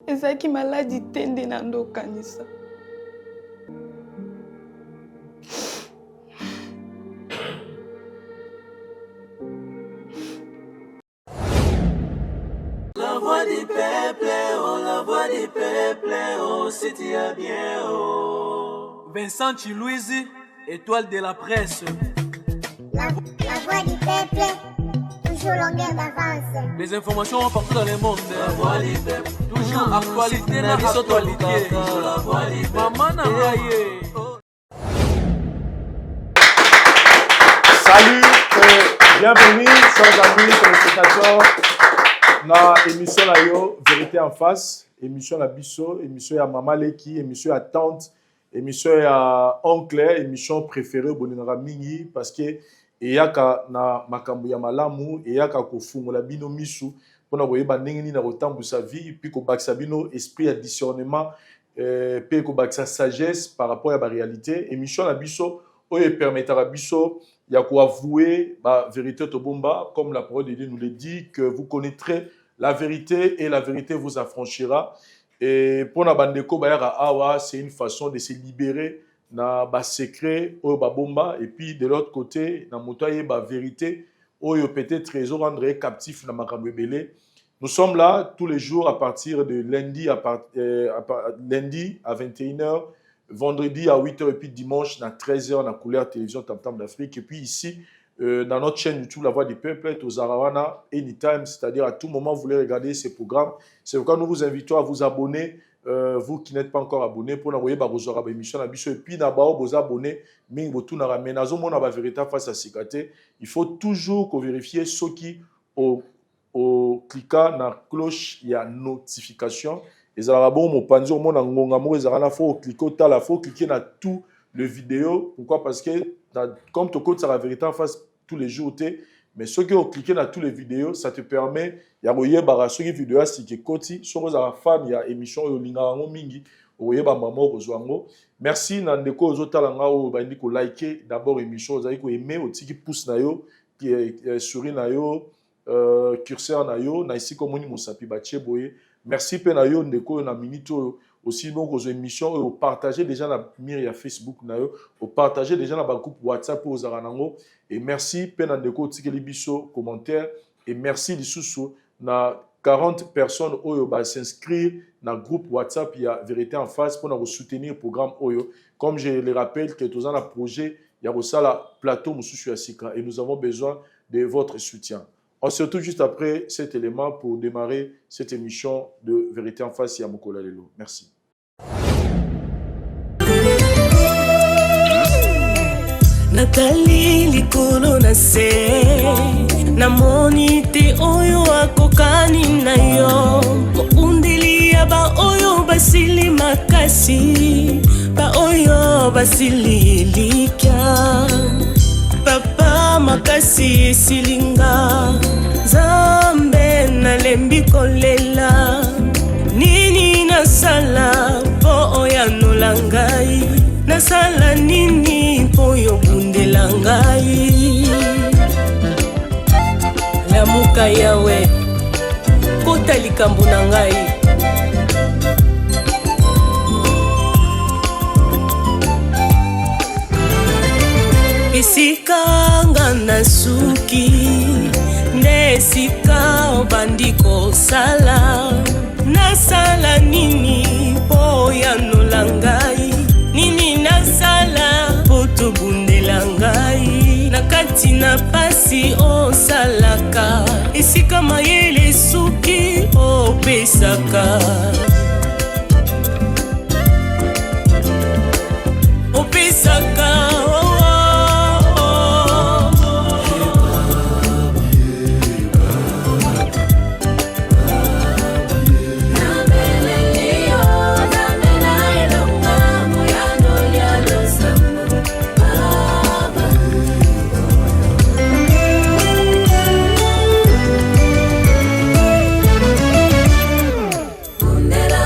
ezalaki maladi te nde na ndokanisa. La voix du peuple, oh, la voix du peuple, oh, c'était bien, oh. Vincent Chilouise, étoile de la presse. La voix du peuple, toujours longueur d'avance. Les informations partout dans le monde. La voix du peuple, toujours actualité, la actualité. La voix du peuple. Maman Nangaye. Salut, bienvenue, chers amis, téléspectateurs. Na émission la yo, Vérité en face, émission la biso, émission ya Maman Leki, émission ya tante, émission ya oncle, émission préférée bonenga mingi parce que eyaka na makambo ya malamu, eyaka kofungola bino misu pona koyeba ndenge nini na kotambusa vie puis ko bakisa bino esprit ya discernement puis ko bakisa sagesse par rapport à la réalité. Émission la biso oyo permettra biso ya ko avouer la vérité to bomba comme la parole de Dieu nous le dit que vous connaîtrez la vérité et la vérité vous affranchira. Et pour na bandeko bayara awa c'est une façon de se libérer na ba secret oyo ba bomba et puis de l'autre côté na motoye ba vérité oyo peut-être trésor rendre captif na makambo ebele. Nous sommes là tous les jours à partir de lundi lundi à 21h, vendredi à 8h et puis dimanche à 13h na couleur télévision Tam Tam d'Afrique et puis ici dans notre chaîne YouTube La Voix du Peuple au Zarawana anytime, c'est-à-dire à tout moment vous voulez regarder ces programmes. C'est pourquoi nous vous invitons à vous abonner. Vous qui n'êtes pas encore abonné pour n'envoyer ba émission et puis d'abord vous abonner mais vous tout na ramena zomo na ba vérité face à sikate. Il faut toujours qu'on vérifie ce qui au cliquant na cloche il y a notification et ça va bon mon panzi au monde ngonga mo ezala faut cliquer tala faut cliquer na tout le vidéo. Pourquoi? Parce que comme tu côté ça la vérité en face tous les jours mais ceux qui ont cliqué dans toutes les vidéos, ça te permet, il y a des vidéos qui sont sur les fans, il y a des émissions qui sont merci Nandeko Ozotalanga ou bandiko liker d'abord émission, vous avez aimé aussi qui pousse na yo, qui sourit na yo, curseur na yo, na ici comme on sapi bache boye. Merci pe na yo ndeko na minito aussi donc aux émissions au partager déjà la mire Facebook na yo, au partager déjà dans le groupe WhatsApp aux aranango et merci penandeko tikeli biso commentaire et merci lisusu na 40 personnes oyo ba s'inscrire dans le groupe WhatsApp il y a vérité en face pour nous soutenir le programme oyo comme je le rappelle que tous un projet il y a aussi la plateau mususu asika et nous avons besoin de votre soutien. On se retrouve juste après cet élément pour démarrer cette émission de Vérité en face. Yamokola Lelo. Merci. Nathalie likolo na se na monite oyo akokani na yo undili ya ba oyo basili makasi ba oyo basili likia papa makasi silinga zambe na lembi kolela nini nasala po oyano langai nasala nini po yobundela ngai lamuka yawe kota likambo na ngai esika nga nasuki nde esika obandi kosala nasala nini po yanola ngai nini nasala po tobundela ngai na kati na pasi osalaka esika mayele suki opesaka opesaka Bundela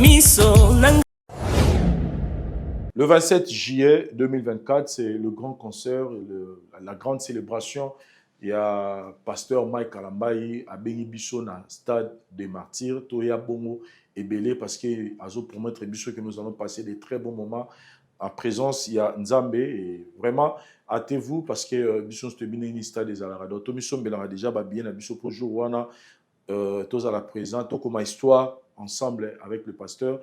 miso nanga. Le 27 juillet 2024, c'est le grand concert, la grande célébration. Il y a pasteur Mike Kalambayi à Bengibiso dans le stade des martyrs. Toya Bongo et Belé parce que Azo promettre Biso que nous allons passer des très bons moments. En présence, il y a Nzambe et vraiment, hâtez-vous parce que Biso se bien dans stade des Alarado. Tomiso Mbelanga déjà bien à Biso pour jour wana tous à la présence, tout comme histoire ensemble avec le pasteur.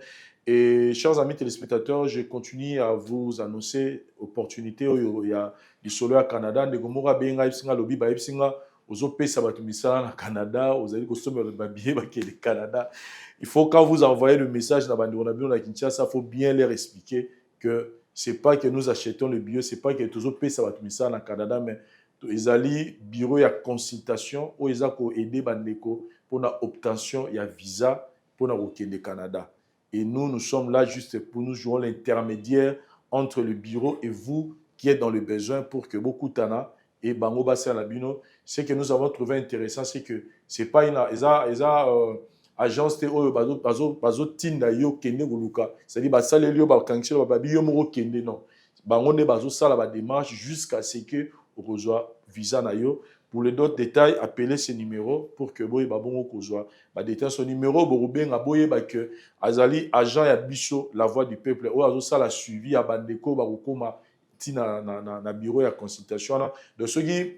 Et chers amis téléspectateurs, je continue à vous annoncer opportunité. Il y a du solo à Canada, de Gomora Benga Ipsinga Lobby ba Ipsinga, aux OP Sabatumisa na Canada, aux allez consommer le babier qui est le Canada. Il faut quand vous envoyez le message dans Bandonabio na Kinshasa, il faut bien leur expliquer que c'est pas que nous achetons le billet, c'est pas que tous OP Sabatumisa na Canada, mais ils allaient bureau ya consultation où ils ont aidé Bandeko pour la obtention ya visa pour la au Canada. Et nous sommes là juste pour nous jouer l'intermédiaire entre le bureau et vous qui êtes dans le besoin pour que beaucoup d'ana et Bango Bassi Alabino. Ce que nous avons trouvé intéressant, c'est que c'est pas une agence bazo tinda yo kende guluka. C'est-à-dire basale lio ba kanchelo ba biyo moko kende non. Bango ne bazo sala ba démarche jusqu'à ce que on reçoit visa na yo. Pour les autres détails, appelez ce numéro pour que vous ayez son numéro, vous avez que Azali, agent et Bicho, la voix du peuple, ou Azo ça la suivi à Bandeko, Barukoma, na bureau de consultation. De ceux qui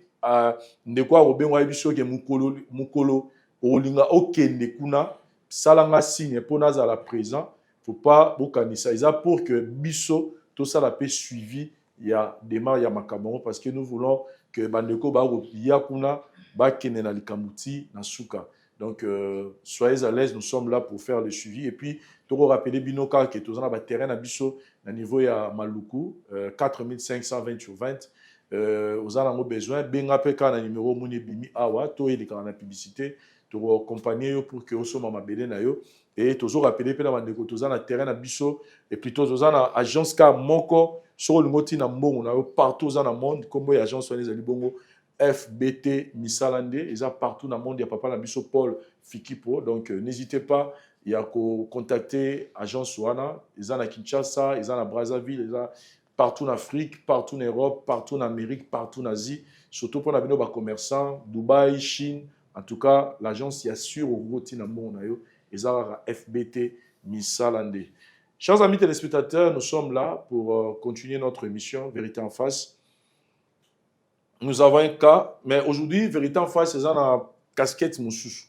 ne quoi Robin ou Bicho qui Mukolo, Olinga, Okende Kuna, Salanga signe pour nous à la présent, faut pas beaucoup ça. Ils pour que Bicho, tout ça la paix suivi. Il y a des marques, il y a Macabon, parce que nous voulons que Bandeko Yakuna Bakene na Likamuti na Souka. Donc soyez à l'aise, nous sommes là pour faire le suivi. Et puis, tu vas rappeler Binoka qui est dans un terrain à Bisso, à niveau à Maluku, 4520 sur 20. Vous avez besoin, Benga Peka na numéro Mouni Bimi Awa, tu es dans la publicité, tu vas accompagner pour que vous soyez ma belle na yo. Et tu vas rappeler Pena Bandeko, tu es dans un terrain à Bisso, et puis tu es dans une agence K Moko. Sur le moti na mbongo na partout dans le monde comme les agences soignent les bongo FBT Misalande ils ont partout dans le monde il y a papa na biso Paul Fikipo donc n'hésitez pas il y a qu'à contacter agence Soana ils ont à Kinshasa ils ont à Brazzaville ils ont partout en Afrique partout en Europe partout en Amérique partout en Asie surtout pour les commerçants Dubaï Chine en tout cas l'agence y assure au moti na mbongo na yo ils ont à FBT Misalande. Chers amis téléspectateurs, nous sommes là pour continuer notre émission Vérité en face. Nous avons un cas, mais aujourd'hui, Vérité en face, c'est une casquette moussous.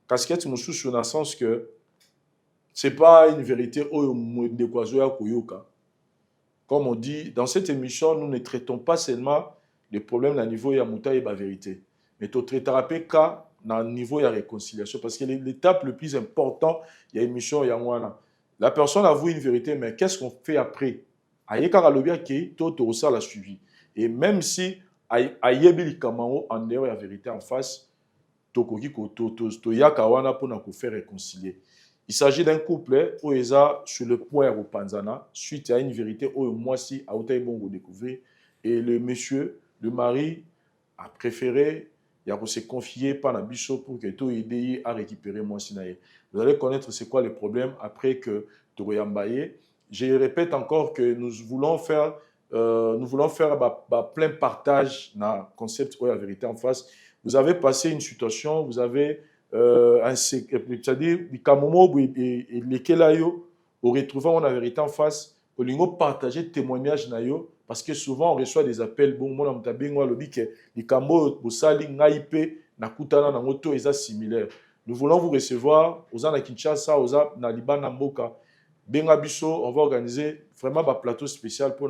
Casquette moussous, dans le sens que ce n'est pas une vérité comme on dit, dans cette émission, nous ne traitons pas seulement les problèmes à niveau de la mouta et de la vérité, mais nous traitons le cas à niveau de la réconciliation. Parce que l'étape le plus importante, il y a une émission, il y a un la personne avoue une vérité, mais qu'est-ce qu'on fait après? La suivi. Et même si ayebi kamao en dehors la vérité en face, tokoki ko yakawana pour nous faire réconcilier. Il s'agit d'un couple où ils sont sur le point au Panzana suite à une vérité où moi si a autant bon découvrir et le monsieur, le mari a préféré il a se confier par la bicho pour que tout aider à récupérer moi sinaye. Vous allez connaître c'est quoi le problème après que Toroyambaye. Je répète encore que nous voulons faire plein partage dans le concept de la vérité en face. Vous avez passé une situation, vous avez c'est-à-dire lesquels au retrouvant la vérité en face, au lingo partager témoignage nayo parce que souvent on reçoit des appels bon moi na mtabengwa lobi que les kambo bosali ngaipe na kutana na moto est similaire. Nous voulons vous recevoir aux na Kinshasa, aux na Liban Mboka. Benga biso, on va organiser vraiment un plateau spécial pour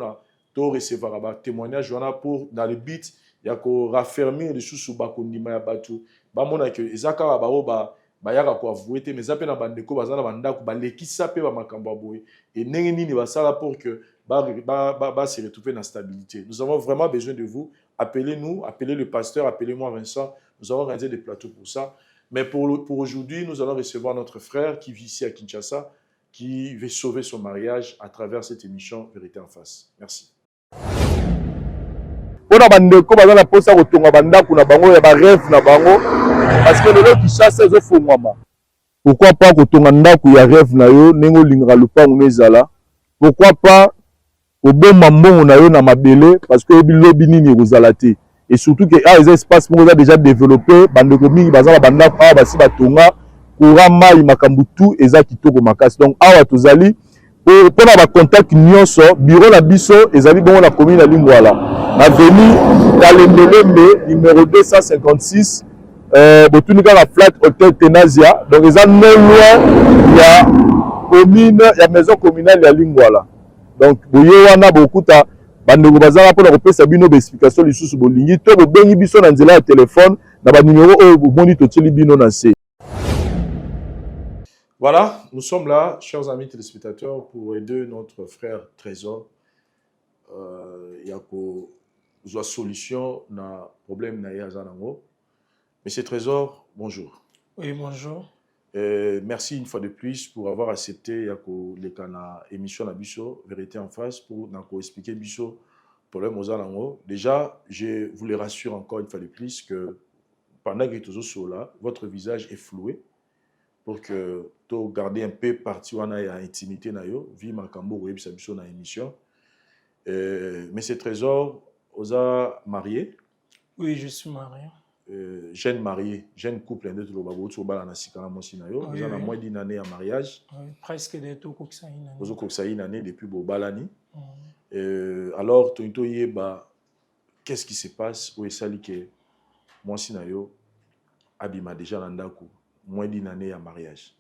to recevoir un témoignage pour dans le but il y a ko raffermir les sous bakondima ya batu. Ba mona que ezaka ba yaka ko avouer mais zape na bandeko bazana bandako ba lekisa pe ba makambo boye et ndenge nini ba sala pour que ba se retrouver dans la stabilité. Nous avons vraiment besoin de vous. Appelez-nous, appelez le pasteur, appelez-moi Vincent. Nous avons organisé des plateaux pour ça. Mais pour aujourd'hui, nous allons recevoir notre frère qui vit ici à Kinshasa, qui veut sauver son mariage à travers cette émission Vérité en face. Merci. Parce que le Kinshasa est au fond. Pourquoi pas kotonga ndako ya rêve na yo nengo lingaka lupango nezala. Pourquoi pas obomba mbongo na yo na mabele parce que bilobi nini ekozala te. Et surtout que les espaces sont déjà développés, bandeko mingi bazala bandako awa basi batonga courant mai makambu tout eza kitoko makasi. Donc awa tozali pour na ba contact nyonso bureau na biso ezali bongo na commune ya Lingwala. Avenue Kalembelembe numéro 256 botunika la flat hôtel Tenazia. Donc eza non loin ya commune ya maison communale ya Lingwala. Donc boye wana bokuta bandeko bazala pour kopesa bino explication lisusu bolingi to bobengi biso na nzela ya téléphone na ba numéro oyo bomoni toteli bino na se. Voilà, nous sommes là, chers amis téléspectateurs, pour aider notre frère Trésor. Il y a une solution na problème na yazanango. Monsieur Trésor, bonjour. Oui, bonjour. Merci une fois de plus pour avoir accepté l'émission émission na biso Vérité en face pour expliquer biso problème aux alango. Déjà, je vous le rassure encore une fois de plus que pendant que vous êtes là, votre visage est floué pour que vous gardiez un peu partie de l'intimité na yo, vie makambo ou biso na émission. Monsieur Trésor, vous êtes marié? Oui, je suis marié. Jeune marié, jeune couple, vous avez moins d'une année en mariage. Oui, presque de tout Koksaïna. Vous avez une année depuis Bobalani. Alors, qu'est-ce qui se passe où est-ce que moi, Sinayo, Abima déjà Nandaku, moins d'une année en mariage?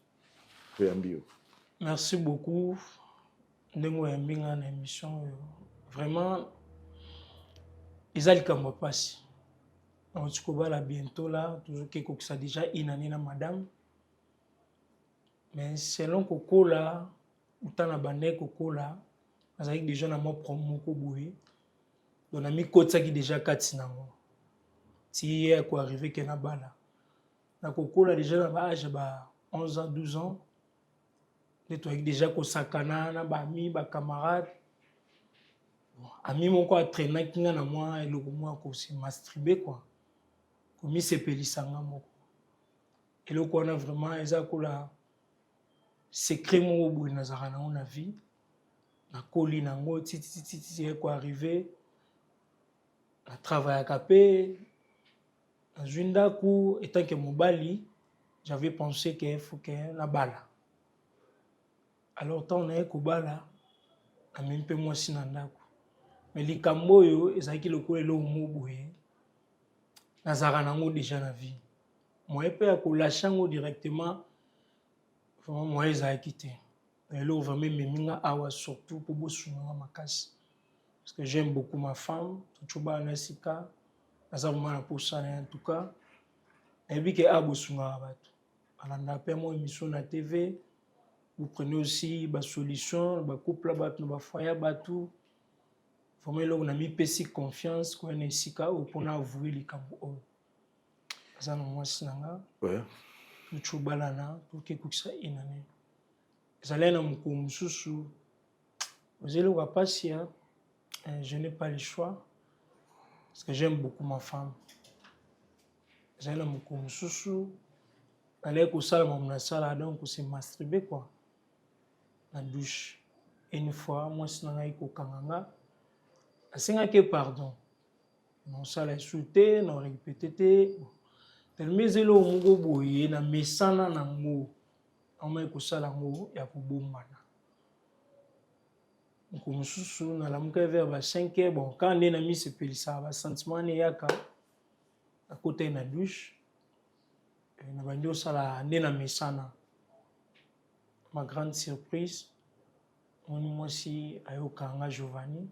Merci beaucoup. Nous avons une émission. Vraiment, ils ont le passé. On se voit bientôt là, toujours que ça déjà une année na madame. Mais selon Coco là, ou t'en as bandé Coco là, on a déjà na moi promo ko boui. Donc on a mis côté ça qui déjà 4 nango. Si est quoi arrivé que na bala. Na Coco là déjà na âge ba 11 ans, 12 ans. Les toi déjà ko sakana na ba ami ba camarade. Ami mon quoi traîner kinga na moi et le moi ko se masturber quoi. Comme il s'est payé sanga moko. Et le quoi on a vraiment ezakula secret mon bout nazara na on a vie. Na koli na ngo titi quoi arrivé. Na travail à capé. Na junda ku étant que mon bali, j'avais pensé qu'il faut que la balle. Alors tant on est ko bala, na même peu moi sinanda ku. Mais les kambo yo ezaki le ko le mo boye. Nazara nango déjà na vie. Moi pe ko lâcher ngo directement vraiment moi ezaki quitté. Et là vraiment meminga awa surtout pour bosunga makasi. Parce que j'aime beaucoup ma femme, tuchuba na sika. Nazama na posa en tout cas. Et puis que abosunga batu. Alanda pe moi émission na TV. Vous prenez aussi ba solution, ba couple batu, ba foyer batu. Vraiment là on a mis pesi confiance ko na sika ou pour avouer les kambo. Ça non moi sinanga. Ouais. Tuchuba lana, tout que ça inane. Zalé na mususu. Vous allez voir passer. Je n'ai pas le choix. Parce que j'aime beaucoup ma femme. Zalé na mususu. Allez ko sala mon sala donc c'est masturber quoi. La douche. Une fois moi sinanga iko kanganga. Asenga que pardon. Non sala insulté, non répété. Tellement zelo mungo boye na mesana na ngo. On ko sala ngo ya kubombana. Ko mususu na la muka vers 5h bon quand on est na mi se pelisa ba sentiment ne yaka à côté na douche na bandio sala na mesana. Ma grande surprise on moi si ayokanga Giovanni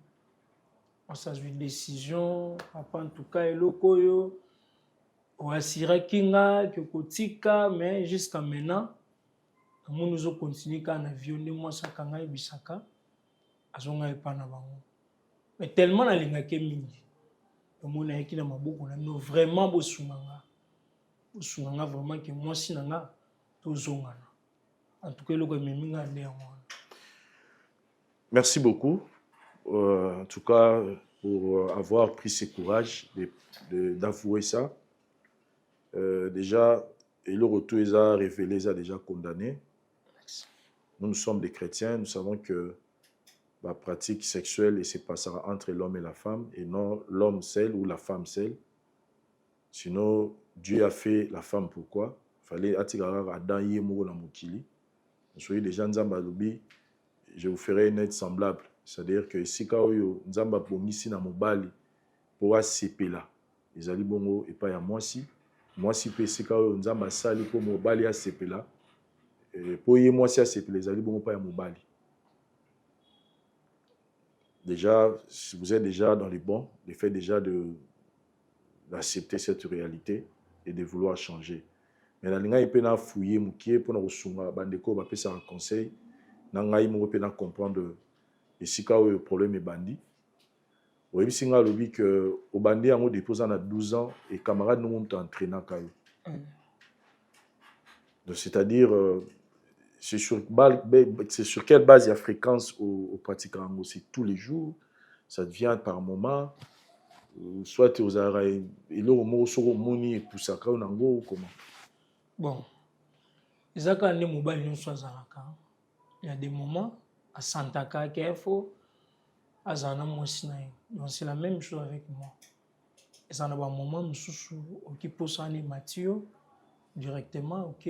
on s'est une décision papa en tout cas eloko yo o asira kinga que kotika mais jusqu'à maintenant nous continuons quand avion de moi ça kanga bisaka azonga epana bango mais tellement na linga ke mingi mon na ekina maboko na no vraiment bosunganga vraiment que moi sinanga tozongana en tout cas le meminga ndé Merci beaucoup en tout cas pour avoir pris ce courage d'avouer ça déjà et le retour les a révélé, les a déjà condamnés. Nous sommes des chrétiens, nous savons que la pratique sexuelle se passera entre l'homme et la femme, et non l'homme seul ou la femme seule. Sinon, Dieu a fait la femme pourquoi? Il fallait attirer Adam Yemou na Mokili. Soyez des gens Nzamba Lobi, je vous ferai une aide semblable. C'est-à-dire que si Nzamba Pomisi na Mobali pour là, les ali bongo et pas à moi si pe si Nzamba Sali pour Mobali à là. Pour y moi si à les ali bongo pas à Mobali. Déjà, si vous êtes déjà dans les bons, le fait déjà d'accepter cette réalité et de vouloir changer. Mais la linga peut na fouiller moukié pour na osunga bandeko ba pesa un conseil na ngai mo peut na comprendre et si ka le problème est bandi. Oui singa lobi que au bandi yango déposé à 12 ans et camarade nous monte entraînant kayo. Donc c'est-à-dire c'est sur quelle base il y a fréquence aux pratiquants? C'est tous les jours, ça devient par moment, soit aux arrêts, et là, au mot sur moni et tout ça, quand on comment? Bon, il y a des moments il y a des moments à Santaka qu'il faut, à Zana Mosinaï. Donc c'est la même chose avec moi. Et ça n'a pas un moment qui peut s'en Mathieu directement, ok,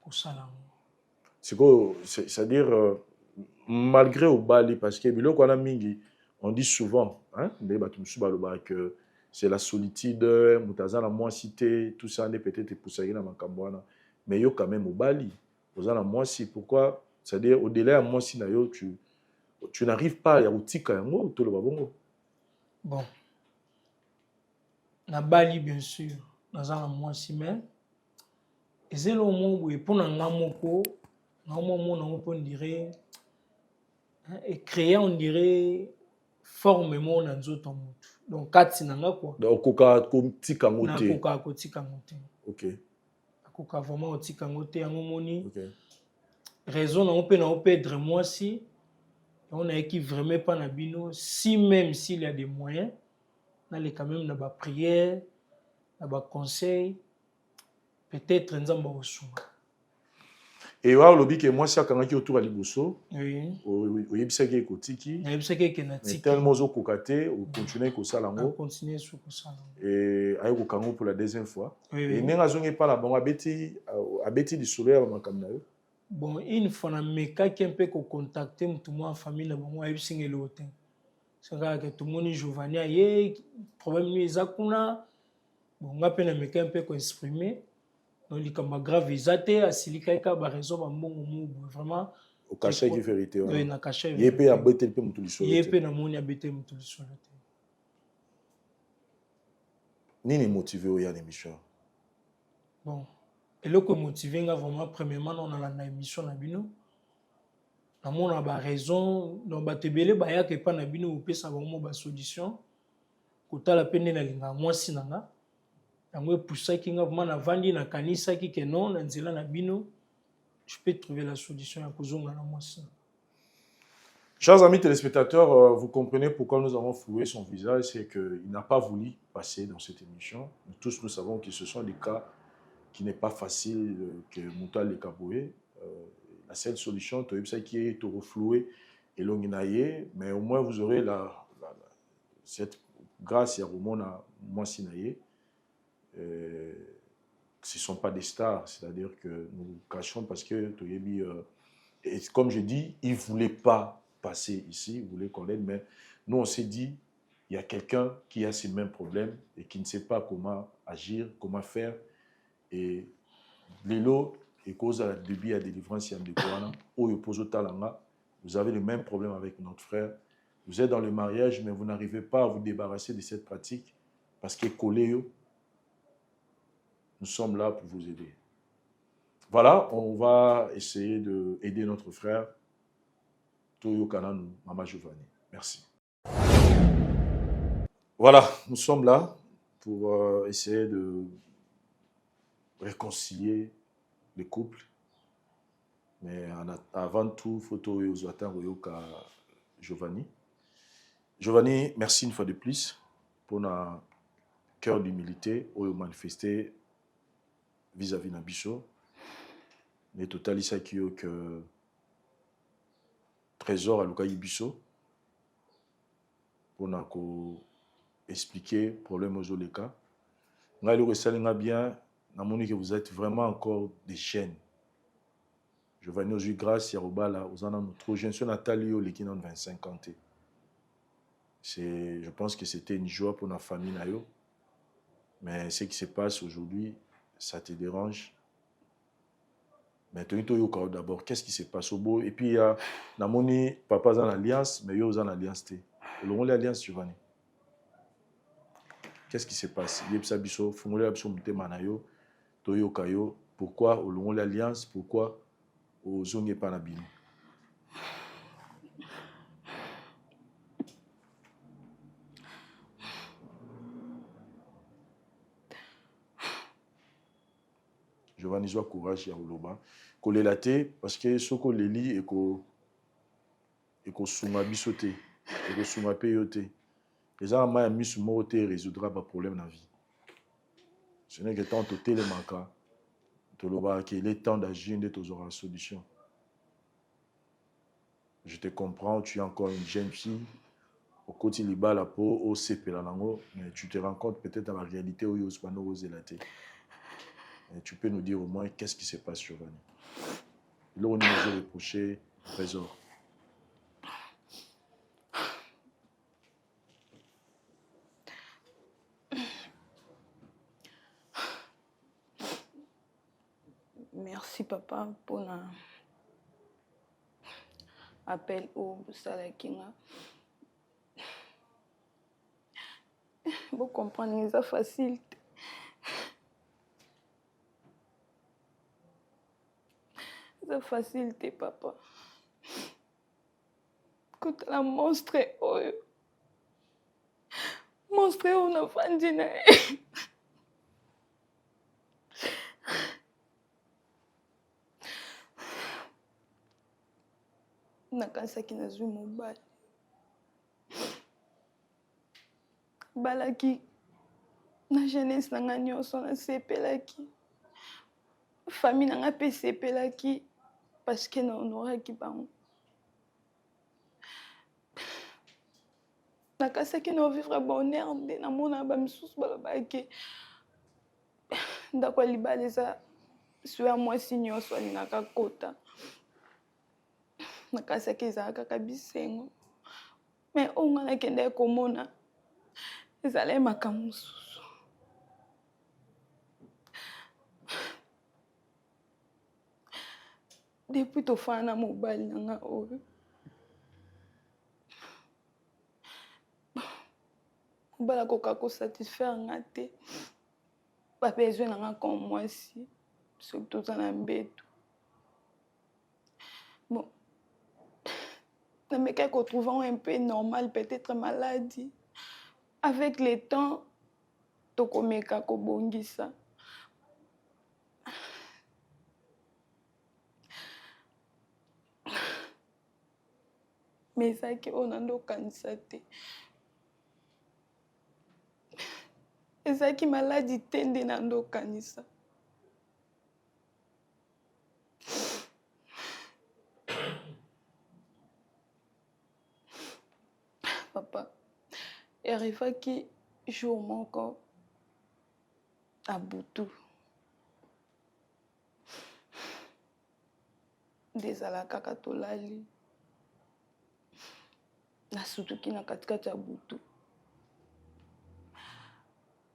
pour ça là. C'est-à-dire, malgré au Bali, parce que on dit souvent, hein, que c'est la solitude, la moins cité, tout ça, peut-être pour ça, mais il y a quand même au Bali. Vous avez la moins si, pourquoi? C'est-à-dire, au-delà de moi si, tu n'arrives pas à outika yango, tout le babongo. Bon. Na Bali, bien sûr, dans la moins si, mais, et c'est le moment où, pour n'amoko, on dirait, et créer, on dirait, formellement dans autres mondes. Donc, quatre sinanga quoi. Donc, koka tika ngote. Koka kotika ngote. Ok. Koka vraiment tika ngote à moni. Ok. Raison on peut perdre moi si on a qui vraiment pas na bino si même s'il y a des moyens, on a quand même na ba prière, na ba conseil, peut-être nzamba osunga. Et wa lobi que moi si akangaki autour à liboso. Oui. Oyebisaki ekotiki. Oyebisaki ke na tiki. Tellement zo kokate ou continuer ko sala ngo. Continuer sur ko sala. Et ayo ko kango pour la deuxième fois. Oui. Et nenga zongi pa la bon abeti di soleil ba makamna yo. Bon, une fois na meka qui un peu ko contacter mutu moi famille na bon ayebisinga le hotel. C'est vrai que tout le monde Giovanni aye problème ni zakuna. Bon, on a peine meka un peu ko exprimer. Donc, il y a grave isate, à silikaika, ba raison, ba mbongo vraiment. Au cachet qui vérité. Oui, na cachet. Il peut abéter le peu mutuliso. Il peut na moni abéter mutuliso. Nini motivé au ya l'émission. Bon, et le que motivé nga vraiment premièrement on a la émission na bino. Na mona ba raison, donc ba tebele ba ya ke pa na bino pe sa vraiment ba solution. Kota la peine na linga moi sinanga. Je peux trouver la solution à cause de moi. Chers amis téléspectateurs, vous comprenez pourquoi nous avons floué son visage, c'est qu'il n'a pas voulu passer dans cette émission. Nous tous, nous savons que ce sont des cas qui n'est pas facile que Mouta les Kaboué. La seule solution, c'est qui est refloué et l'onginaye, mais au moins vous aurez cette grâce à Romona Moissinaye. Ce ne sont pas des stars, c'est-à-dire que nous cachons parce que et comme je dis, ils ne voulaient pas passer ici, ils voulaient qu'on l'aide, mais nous on s'est dit, il y a quelqu'un qui a ces mêmes problèmes et qui ne sait pas comment agir, comment faire, et l'élo et cause à la débit à délivrance y a des courants, vous avez le même problème avec notre frère, vous êtes dans le mariage mais vous n'arrivez pas à vous débarrasser de cette pratique parce que collé. Nous sommes là pour vous aider. Voilà, on va essayer d'aider notre frère Toyo Kananu, Mama Giovanni. Merci. Voilà, nous sommes là pour essayer de réconcilier les couples. Mais avant tout, il faut Toyo Yoka Giovanni. Giovanni, merci une fois de plus pour notre cœur d'humilité où vous manifestez vis-à-vis de Bisso. Mais total, il s'agit que Trésor à Lukaï Bisso pour nous expliquer le problème aux Oleka. Nous bien, que vous êtes vraiment encore des jeunes. Je vais nous dire grâce à Robala, aux en trop jeunes. Sur Nathalie, qui ont 25 ans. Je pense que c'était une joie pour notre famille. Mais ce qui se passe aujourd'hui, ça te dérange. Mais d'abord, qu'est-ce qui se passe au beau? Et puis, il y a papa en alliance, mais il y a en alliance. Le l'alliance, Giovanni. Qu'est-ce qui se passe? Pourquoi au l'alliance? Pourquoi au Zongue Panabino? Giovanni, sois courage, Yarouloba. Kolelate, parce que ce qu'on les lit et qu'on souma bisote, et qu'on souma payote. Les gens ont mis sur mon côté résoudra le problème dans la vie. Ce n'est que tant que tu es le manquant, qu'il est temps d'agir et tu auras la solution. Je te comprends, tu es encore une jeune fille. Au côté de la peau, au CP, mais tu te rends compte peut-être dans la réalité où il y a tu peux nous dire au moins qu'est-ce qui se passe, Giovanni. Là, on nous a reproché Trésor. Merci papa pour l'appel au Salakinga. Vous comprenez, c'est facile. C'est facile, papa. Quand la monstre est monstre est on a vendu. Nakansaki nazwi mobali balaki na jeunesse nanga nyonso nasepelaki famille nanga mpe esepelaki parce que na honoraki bango nakasaki na vivre bonheur nde namona bamisusu balobaki ndako ya libala eza so ya mwasi nyonso alingaka kota nakasaki ezala kaka bisengo me oyo nga nakende komona ezala makambo mosusu depuis tofana na mobali nanga oyo mobali akoka kosatisfaire nga te bapezwe nanga comme mwasi soki toza na mbeto bon mais qu'on trouve un peu normal, peut-être maladie. Avec le temps, tokomeka kobongisa. Mais ça qui on a ndo kanisa te. Et ça qui maladie tende na ndo kanisa. Papa, il arriva qui joue mon corps à Boutou. Des alaka katolali. Na sutuki na katikati ya Boutou.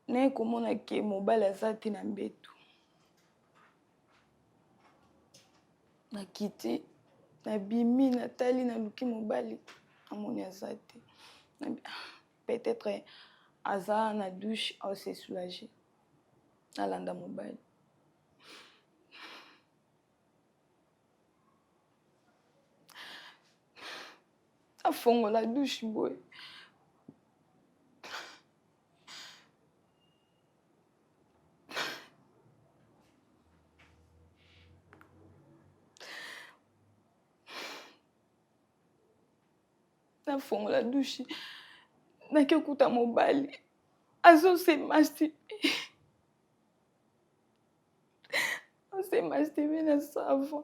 Ne komona ke mobali azati na mbetu. Na kiti, na bimi, na tali, na luki mobali. Amoni azati. Peut-être Aza na douche a se soulager. Alanda mobile. A fongo la douche boy. Na fongo la douche. Na kekuta mobali. Azo se masturber. c'est ma semaine à savoir.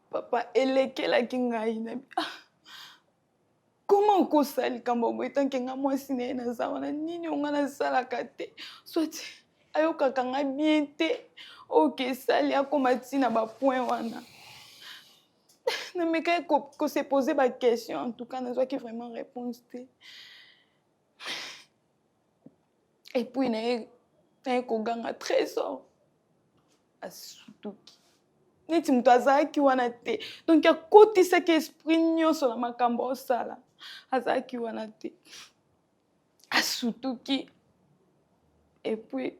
Papa, elekelaki ngai na comment okosali kambo boye tanke nga mwasi na ye naza wana nini onga nasalaka te soit ayokaka nga bien te oyo esali akoma ntina bapoint wana namekaki kose pose baquestion en tout cas nazwaki vraiment réponse te et puis naye koganga trésor asutuki neti moto azalaki wana te donc akotisaki esprit nyonso na makambo osala azalaki wana te asutuki et puis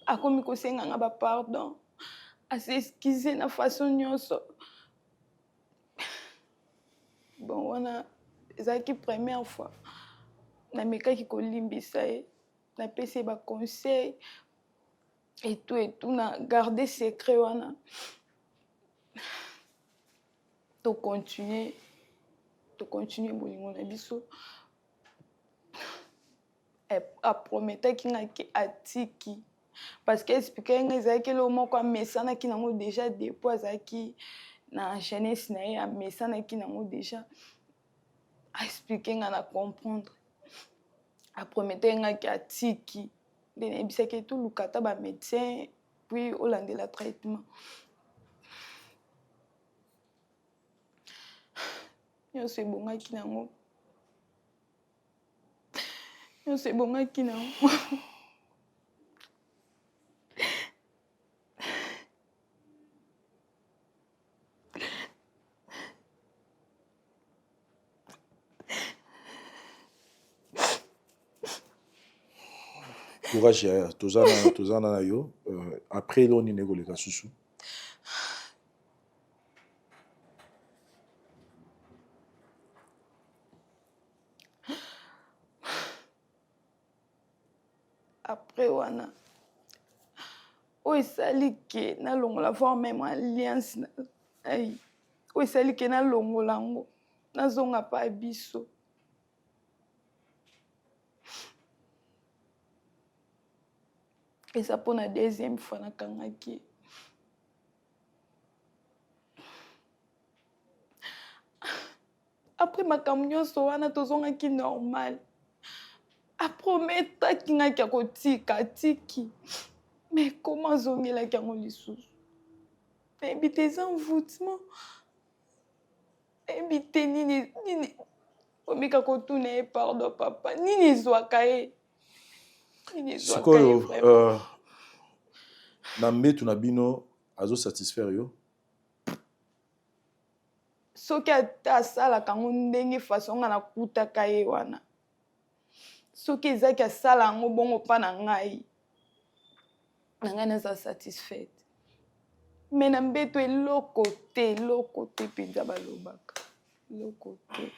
akomi kosenganga bapardon aseskize na façon nyonso bon wana ezalaki première fois namekaki kolimbisa ye napesi ye baconseil et tout na garder secret wana to continuer bolingo na biso aprometaki ngaki atiki parce que expliquer nga ezalaki lo moko amesanaki nango déjà depuis azalaki na jeunesse na ye amesanaki nango déjà aexpliquer nga na comprendre aprometaki ngaki atiki nde nayebisaki toluka ata bamédecin puis olandela traitement nyonso ebongaki nango courage ya tozana na yo après lo nini ekoleka susu après wana oyo esali ke nalongola voir même alliance oyo esali ke nalongola yango nazonga pa biso eza mpona deuxième fois nakangaki après makambo nyonso wana tozongaki normal aprometaki ngaki akotika atiki mais comment azongelaki yango lisusu nayebi te eza envoûtement nayebi te nini omeka kotuna ye pardon papa nini ezwaka ye sikoyo na mbetu na bino azosatisfaire yo soki ata asalaka yango ndenge façon nga nakutaka ye wana soki ezaki asala yango bongo mpa na ngai naza satisfaite me na mbeto eloko te mpenza balobaka eloko te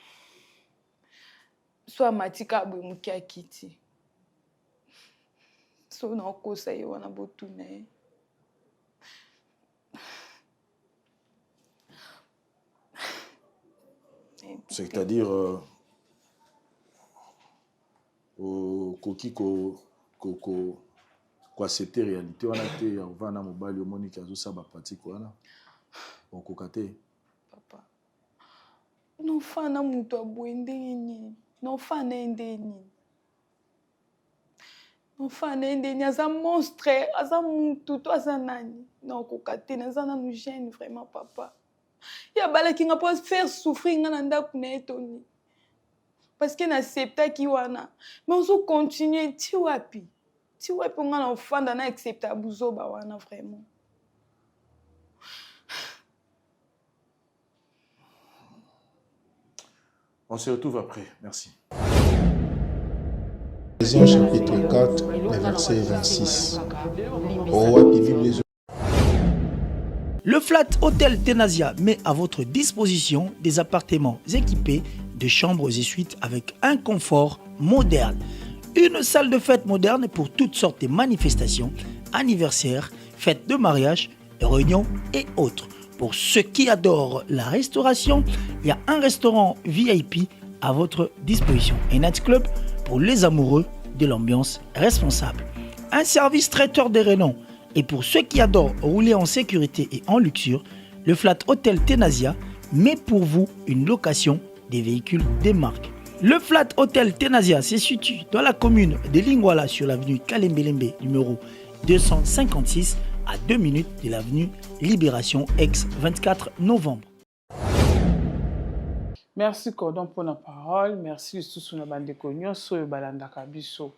so amatika aboye moki akiti so naokosa ye wana botuna ye c'est-à-dire okoki koaccepte réalité wana te ya ovanda mobali omoniki azosala bapratike wana okoka te papa nofa na moto aboye ndenge nini nofa na ye ndenge nini nofa na ye ndenge nini aza monstre aza mutu to aza nani naokoka te naza nanu jeune vraiment papa ya balaki nga mpo faire souffrir nga na ndako na ye toni parce que naacceptaki wana mais ozo continue ti wapi nga na ofanda na accepta buzoba wana vraiment on se retrouve après merci. Éphésiens chapitre 4 le verset 26 Le Flat Hotel Tenasia met à votre disposition des appartements équipés de chambres et suites avec un confort moderne. Une salle de fête moderne pour toutes sortes de manifestations, anniversaires, fêtes de mariage, réunions et autres. Pour ceux qui adorent la restauration, il y a un restaurant VIP à votre disposition. Un night club pour les amoureux de l'ambiance responsable. Un service traiteur de renom. Et pour ceux qui adorent rouler en sécurité et en luxure, le Flat Hotel Tenasia met pour vous une location des véhicules des marques. Le Flat Hotel Tenasia se situe dans la commune de Lingwala sur l'avenue Kalembelembe numéro 256 à 2 minutes de l'avenue Libération ex-24 novembre. Merci Cordon pour la parole. Merci sous na bande konyo so balanda kabiso.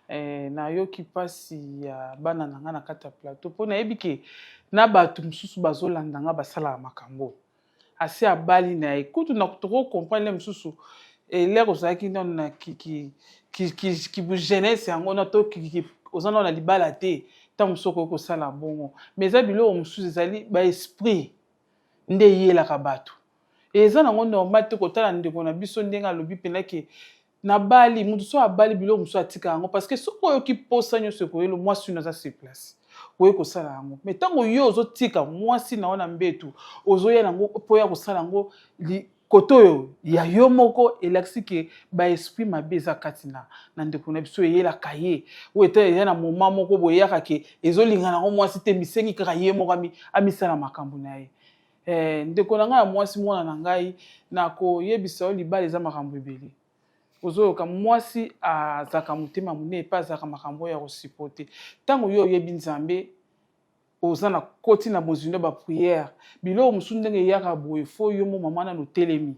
Na yo ki pasi ya bana nanga na kata plateau po na yebike na batu msusu bazolanda nga basala makambo. Asi abali na ekutu na kutoko comprendre msusu l'air ozaki non na ki bu jeunesse yango na to ki ozana na libala te ta musoko ko sala bongo. Mais za bilo msusu ezali ba esprit nde yelaka batu. Eza nango normal te kotala ndeko na biso ndenga lobi pena ke na bali mutu so abali bilo muso atika yango parce que soko yo ki posa nyo seko yelo mwasi na za se place koye kosala yango mais tango yo ozotika mwasi na wana mbetu ozoya nango po ya kosala yango koto yo ya yo moko elakisi ke ba esprit mabe eza kati na ndeko na biso yela kaye o ete ya na moment moko boyaka ke ezolinga nango mwasi te misengi kaka ye moko amisala makambo na ye. Ndeko na ngai ya mwasi mwana na ngai na koyebisa yo libala eza makambo ebele. Ozoyoka mwasi azaka motema monene epa azaka makambo ya kosipote. Ntango yo oyebi Nzambe oza na koti na bozindo ba prière biloko mosusu ndenge eyaka boye fo yo mo mama nano telemi.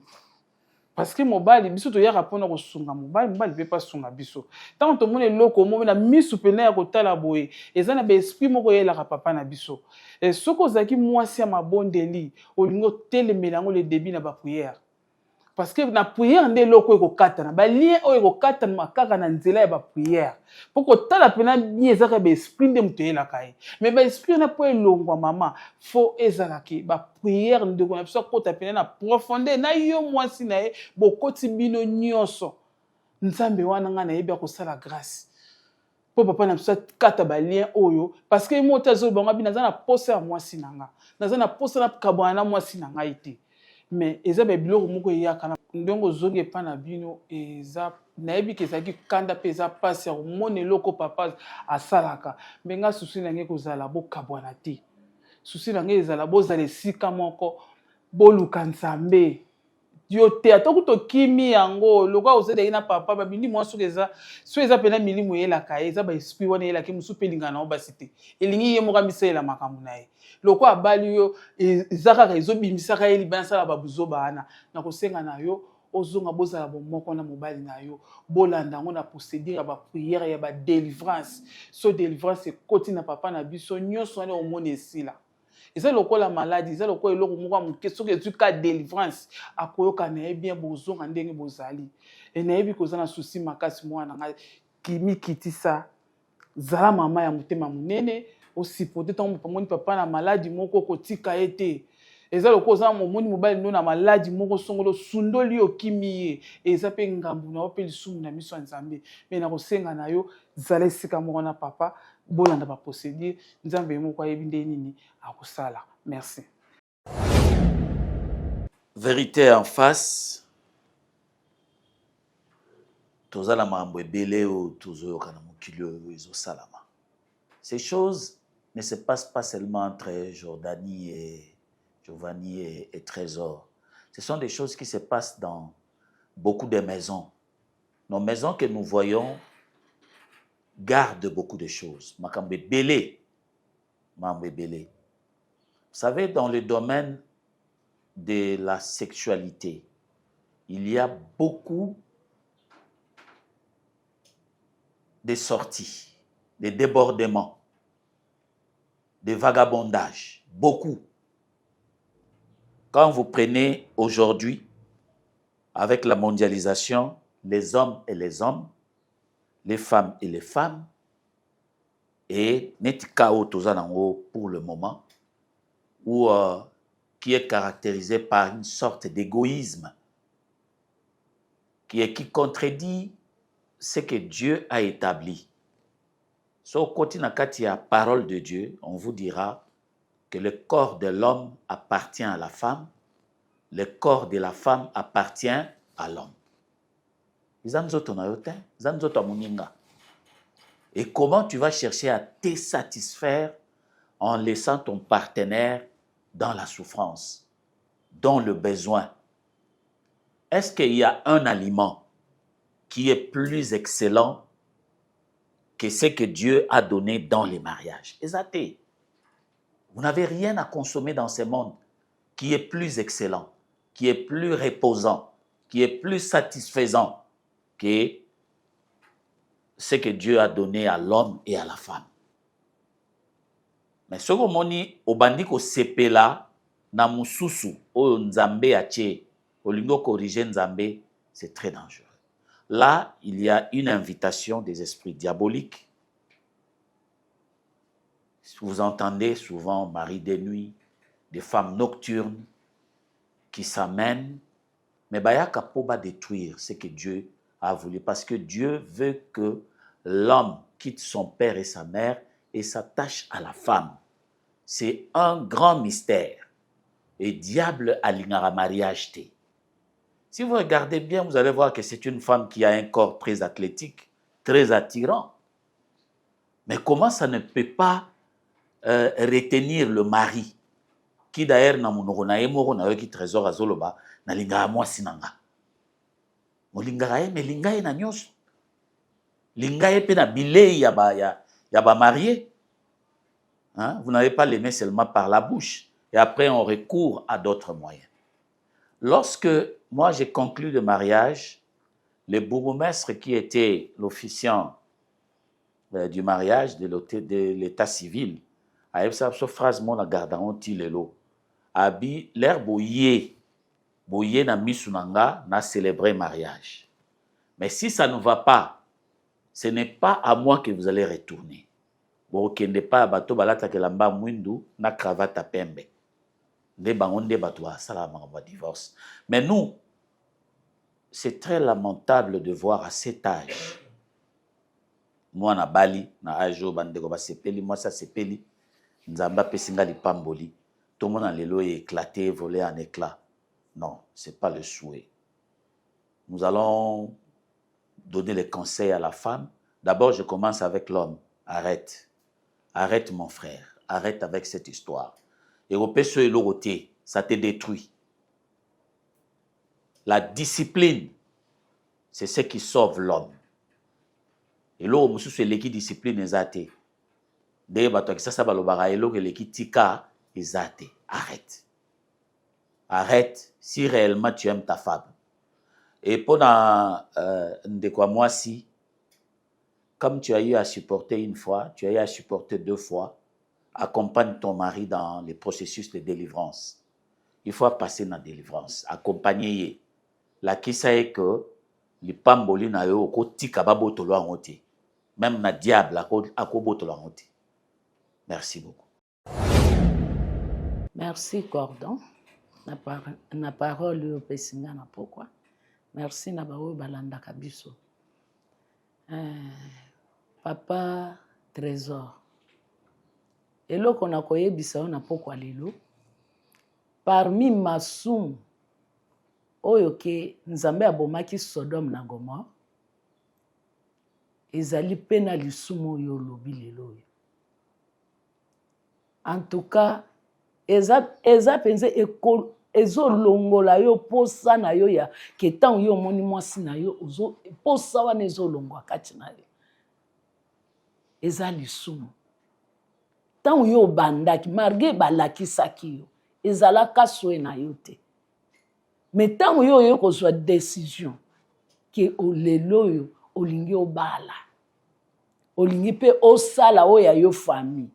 Parce que mobali biso toyaka mpona kosunga mobali mpe pa sunga biso. Ntango tomona eloko omo na misu pene ya kotala boye eza na baesprit moko eyelaka papa na biso. Soki ozalaki mwasi ya mabondeli olingi otelemela yango le début na baprière. Parce que na prière nde eloko ekokatana balien oyo ekokatana kaka na nzela ya baprière mpo kotala pena bien ezaka baesprit nde moto eyelaka ye. Mais baesprit na mpo elongwa mama fo ezalaki baprière ndeko na biso akota pena na profondeur na yo mwasi na ye bokoti bino nyonso Nzambe wana nga na yebi akosala grâce po papa na biso kata balien oyo parce que mota zo bango bi naza na posa ya mwasi na nga naza na posa na kabwana na mwasi na nga ite. Mais eza ba biloko moko eyaka na ndongo zonge pa na bino eza nayebi ke ezalaki kanda mpe eza pasi ya komona eloko papa asalaka mbe nga susi na ngai kozala bokabwana te susi na ngai ezala bozala esika moko boluka Nzambe yo te atoko tokimi yango loka ozedaki na papa babindi mwasi soki eza pena milimo eyelaka ye eza baesprit wana eyelaki mosusu mpe elingana nango basi te elingi ye moko amisalela makambo na ye loko abali yo eza kaka ezobimisaka ye libana asala babuzoba wana na kosenga na yo ozonga bozala bomoko na mobali na yo bolanda yango na procédure ya baprière ya badelivrance so délivrance ekoti na papa na biso nyonso wana omona esila. Eza lokola maladie eza lokola eloko moko ya moke soki ezwi ka délivrance akoyoka na ye bien bozonga ndenge bozali nayebi koza na susi makasi mwana na ngai kimikitisa zala mama ya motema monene osipote ntango omoni papa na maladi moko kotika ye te eza lokola oza momoni mobali no na maladi moko songolo sundoli okimi ye eza mpe ngambu na yo mpe lisumu na miso ya Nzambe me na kosenga na yo zala esika moko na papa bolanda baprocédure Nzambe moko ayebi nde nini akosala. Merci. Vérité en face tozala mambo ebele o tozoyoka na mokili oyo ezosalama. Ces choses ne se passent pas seulement entre Jordanie et Giovanni et Trésor. Ce sont des choses qui se passent dans beaucoup de maisons. Nos maisons que nous voyons gardent beaucoup de choses. Makambe belé. Mambe belé. Vous savez, dans le domaine de la sexualité, il y a beaucoup de sorties, de débordements, de vagabondage. Beaucoup. Quand vous prenez aujourd'hui, avec la mondialisation, les hommes et les hommes, les femmes et les femmes, et Netikao Tozanango pour le moment, qui est caractérisé par une sorte d'égoïsme qui contredit ce que Dieu a établi. So, quand il y a parole de Dieu, on vous dira que le corps de l'homme appartient à la femme, le corps de la femme appartient à l'homme. Et comment tu vas chercher à te satisfaire en laissant ton partenaire dans la souffrance, dans le besoin? Est-ce qu'il y a un aliment qui est plus excellent que ce que Dieu a donné dans les mariages? Exactement. Vous n'avez rien à consommer dans ce monde qui est plus excellent, qui est plus reposant, qui est plus satisfaisant que ce que Dieu a donné à l'homme et à la femme. Mais ce que moni obandi ko sepela na mususu o nzambe ache olingo corriger nzambe, c'est très dangereux. Là, il y a une invitation des esprits diaboliques. Vous entendez souvent mari de nuit, des femmes nocturnes qui s'amènent, mais bayaka poba détruire ce que Dieu a voulu, parce que Dieu veut que l'homme quitte son père et sa mère et s'attache à la femme. C'est un grand mystère. Et diable a l'ingara mariage. Si vous regardez bien, vous allez voir que c'est une femme qui a un corps très athlétique, très attirant. Mais comment ça ne peut pas retenir le mari qui d'ailleurs na munoko na emoko na yoki trésor azoloba na lingara mwasi nanga. Molingara ye me lingaye na nyonso. Lingaye pe na bilei ya ba marié. Hein? Vous n'avez pas l'aimé seulement par la bouche. Et après, on recourt à d'autres moyens. Lorsque moi j'ai conclu le mariage, le bourgmestre qui était l'officiant du mariage de l'état civil, a eu cette phrase, mon gardaron tilelo. Abi l'air boyé na misunanga na célébrer mariage. Mais si ça ne va pas, ce n'est pas à moi que vous allez retourner. Bon, qui n'est pas bateau balata que lamba mwindu na cravate à pembe. Des bangonde batoua salama va divorce. Mais nous, c'est très lamentable de voir à cet âge. Moi na Bali, na ajo bandeko ba sepeli, moi ça sepeli. Nzamba pesinga li pamboli. Tout le monde a l'élo éclaté, volé en éclats. Non, ce n'est pas le souhait. Nous allons donner les conseils à la femme. D'abord, je commence avec l'homme. Arrête. Arrête, mon frère. Arrête avec cette histoire. Et au péché et l'oroté, ça te détruit. La discipline, c'est ce qui sauve l'homme. Et l'homme, c'est l'équipe discipline exacte. Arrête. Arrête si réellement tu aimes ta femme. Et pendant moi si, comme tu as eu à supporter une fois, tu as eu à supporter 2 fois, accompagne ton mari dans les processus de délivrance. Il faut passer dans la délivrance. Accompagner. La kisa est que les pamboli na yo ko tika babotolo angote. Même na diable akobotolo angote. Merci beaucoup. Merci Cordon. Na parole au pesinga na pourquoi. Merci na bawo balanda kabiso. Papa Trésor. Eloko na koyebisa na pourquoi lelo. Parmi masum oyo ke nzambe abomaki Sodome na Gomorrhe, ezali pena lisumu oyo lobi lelo. En tout cas, eza penze ezo longola yo posa na yo ya ke tan yo moni mwasi na yo ozo posa wana ezo longwa kati na yo. Eza lisumu. Tan yo bandaki marge balakisaki yo ezala kaswe na yo te. Mais tan yo kozwa décision ke olelo yo olingi obala. Olingi pe osala oya yo famille.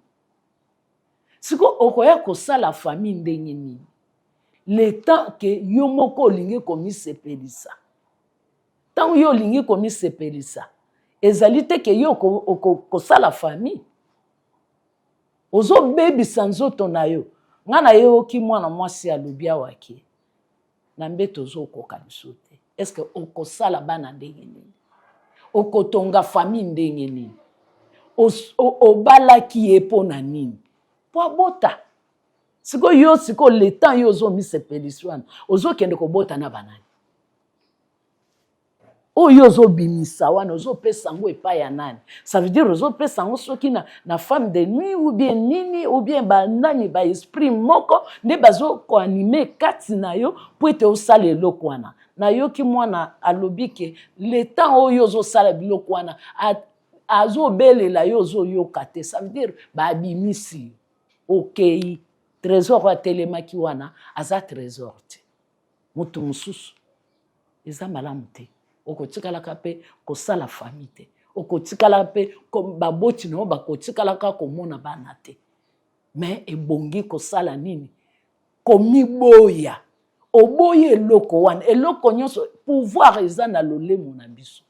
Siko okoya kosala famille ndenge nini. Le temps que yo moko olingi komi sepelisa. Tant yo olingi komi sepelisa. Ezali te ke yo kosala famille. Ozo baby sanzoto na yo. Ngana yo ki mwana mwasi alobi awaki. Na mbeto ozo koka bisote. Est-ce que okosala bana ndenge nini? Okotonga famille ndenge nini? Obala ki epo na nini? Po abota. Siko yo siko le temps yo zo mi sepelisi wana ozo kende kobota na banani oyo zo bimisa wana ozo pesa ngo epai ya nani. Ça veut dire ozo pesa ngo soki na femme de nuit ou bien nini ou bien banani ba esprit moko nde bazo ko animer kati na yo po ete osala eloko wana na yo ki mwana alobi ke le temps oyo zo sala biloko wana azo belela yo zo yoka te. Ça veut dire ba bimisi okei trésor wa telemaki wana aza trésor te mutu mususu eza malamu te. Okotikalaka pe kosala famille te. Okotikalaka pe baboti no bakotikalaka komona bana te. Mais ebongi kosala nini? Komiboya. Oboye eloko wana. Eloko nyonso pouvoir eza na lolemo na biso.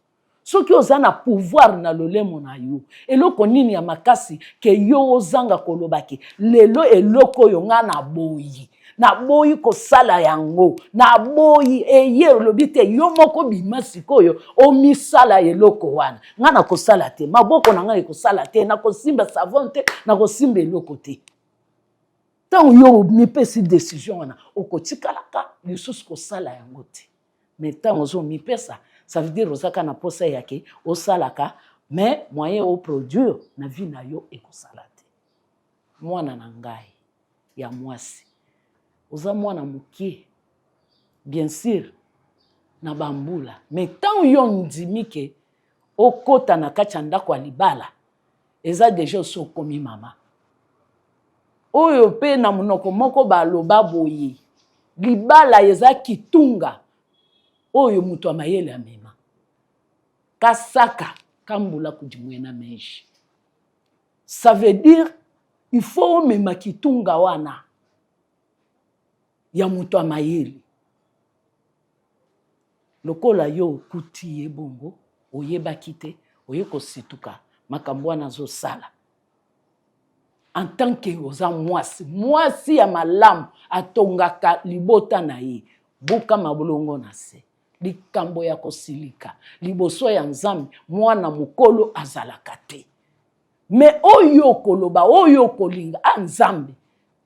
Soki oza na pouvoir na lolemo na yo. Eloko nini ya makasi ke yo ozanga kolobaki. Lelo eloko yo nga na boyi. Na boyi kosala yango. Na boyi eye lobite yo moko bima sikoyo omisala eloko wana. Nga na kosala te. Maboko na nga ekosala te. Na kosimba savon te. Na kosimba eloko te. Tant yo mipesi décision wana. Okotikalaka lisusu kosala yango te. Mais tant ozo mipesa. Ça veut dire osaka na posa yake osalaka. Mais moyen au produire na vie na yo ekosala te. Mwana na ngai ya mwasi. Oza mwana mukie. Bien sûr. Na bambula. Mais tant yo ndimike okota na kati ya ndako ya libala. Eza déjà so komi mama. Oyo pe na munoko moko baloba boye. Libala eza kitunga. Oyo mutu amayele amema. Kasaka kambula kujimwena menshi. Ça veut dire il faut mema kitunga wana. Ya mutu amayele. Lokola yo kuti ye bongo. Oyeba kite. Oyeko situka. Makambo wana zo sala. En tant que oza mwasi. Mwasi ya malamu. Atongaka libota na ye. Buka mabulongo na se. Likambo ya kosilika. Liboso ya nzambe. Mwana mukolo azalaka te. Me oyo koloba. Oyo kolinga. Nzambe.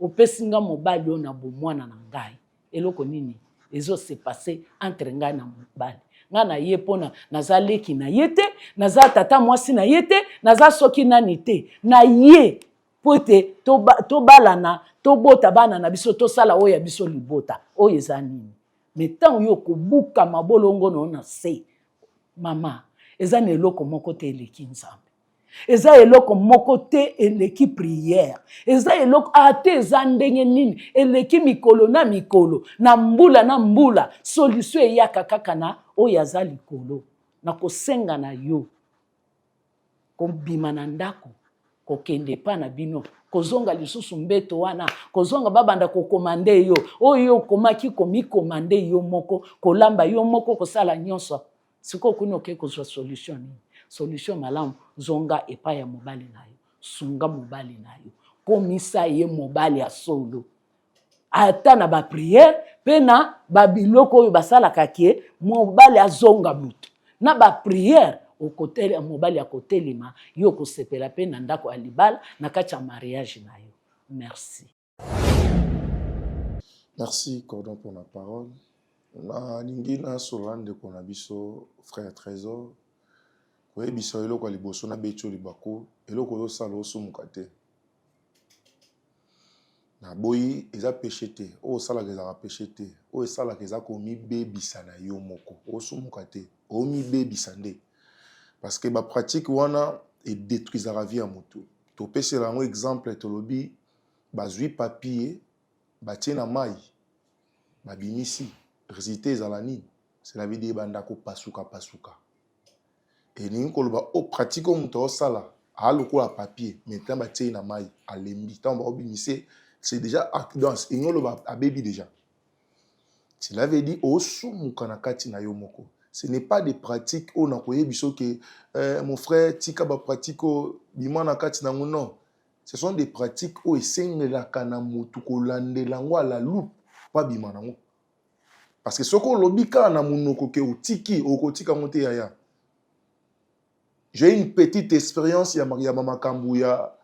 Opesinga mobali ona bo mwana na ngai. Eloko nini? Ezo se passé entre ngai na mobali. Nga na ye pona naza leki na yete. Naza tata mwasi na yete. Naza soki nani te. Na ye. Pote to balana. To bota bana na biso. To sala oya biso libota. Oye za nini? Mais tant yo kobuka mabolongo no na se. Mama. Eza na eloko moko te eleki nzambe. Eza eloko moko te eleki prière. Eza eloko ate eza ndenge nini. Eleki mikolo na mikolo. Na mbula na mbula. Solution eyaka kaka na oyo aza likolo. Na kosenga na yo. Kobima na ndako. Kokende pa na bino. Kozonga lisusu mbeto wana. Kozonga babanda kokomande yo. Oyo komaki komikomande yo moko. Kolamba yo moko kosala nyonso. Siko kuno ke kozwa solution ni. Solution malamu zonga epa ya mobali na yo. Sunga mobali na yo. Komisa ye mobali ya solo. Ata na ba prière. Pena babiloko oyo basala kakie. Mobali azonga mutu. Na ba prière. Okotele ya mobali ya kotelema. Yo kosepela pe na ndako alibala. Na kati ya mariage na yo. Merci. Merci Cordon pour la parole. Na lingina solande konabiso frère Trésor. Koye biso eloko aliboso na becho libako. Eloko yo sala osumuka te. Na boyi eza péché te. O sala eza péché te. O sala eza komi bebisa na yo moko. Osumuka te. O mi bebisa nde. Parce que ma pratique wana et détruise la vie à moto. To pese la exemple to lobi bazui papier batie na mai babimisi résultat ezalani c'est la vie de bandako pasuka. Et ni koloba o pratique moto sala a lokola papier maintenant batie na mai alembi tant ba obimisi c'est déjà accidence et ngolo ba abebi déjà. Cela veut dire o sumuka na kati na yo moko. Ce n'est pas des pratiques où on a que mon frère tika ba pratique bimana kati na non. Ce sont des pratiques où essayent la kana mutu ko lande langwa la loupe pas bimana ngo. Parce que ce qu'on lobika na munoko ke utiki okotika monte yaya. J'ai une petite expérience ya Maria Mama Kambuya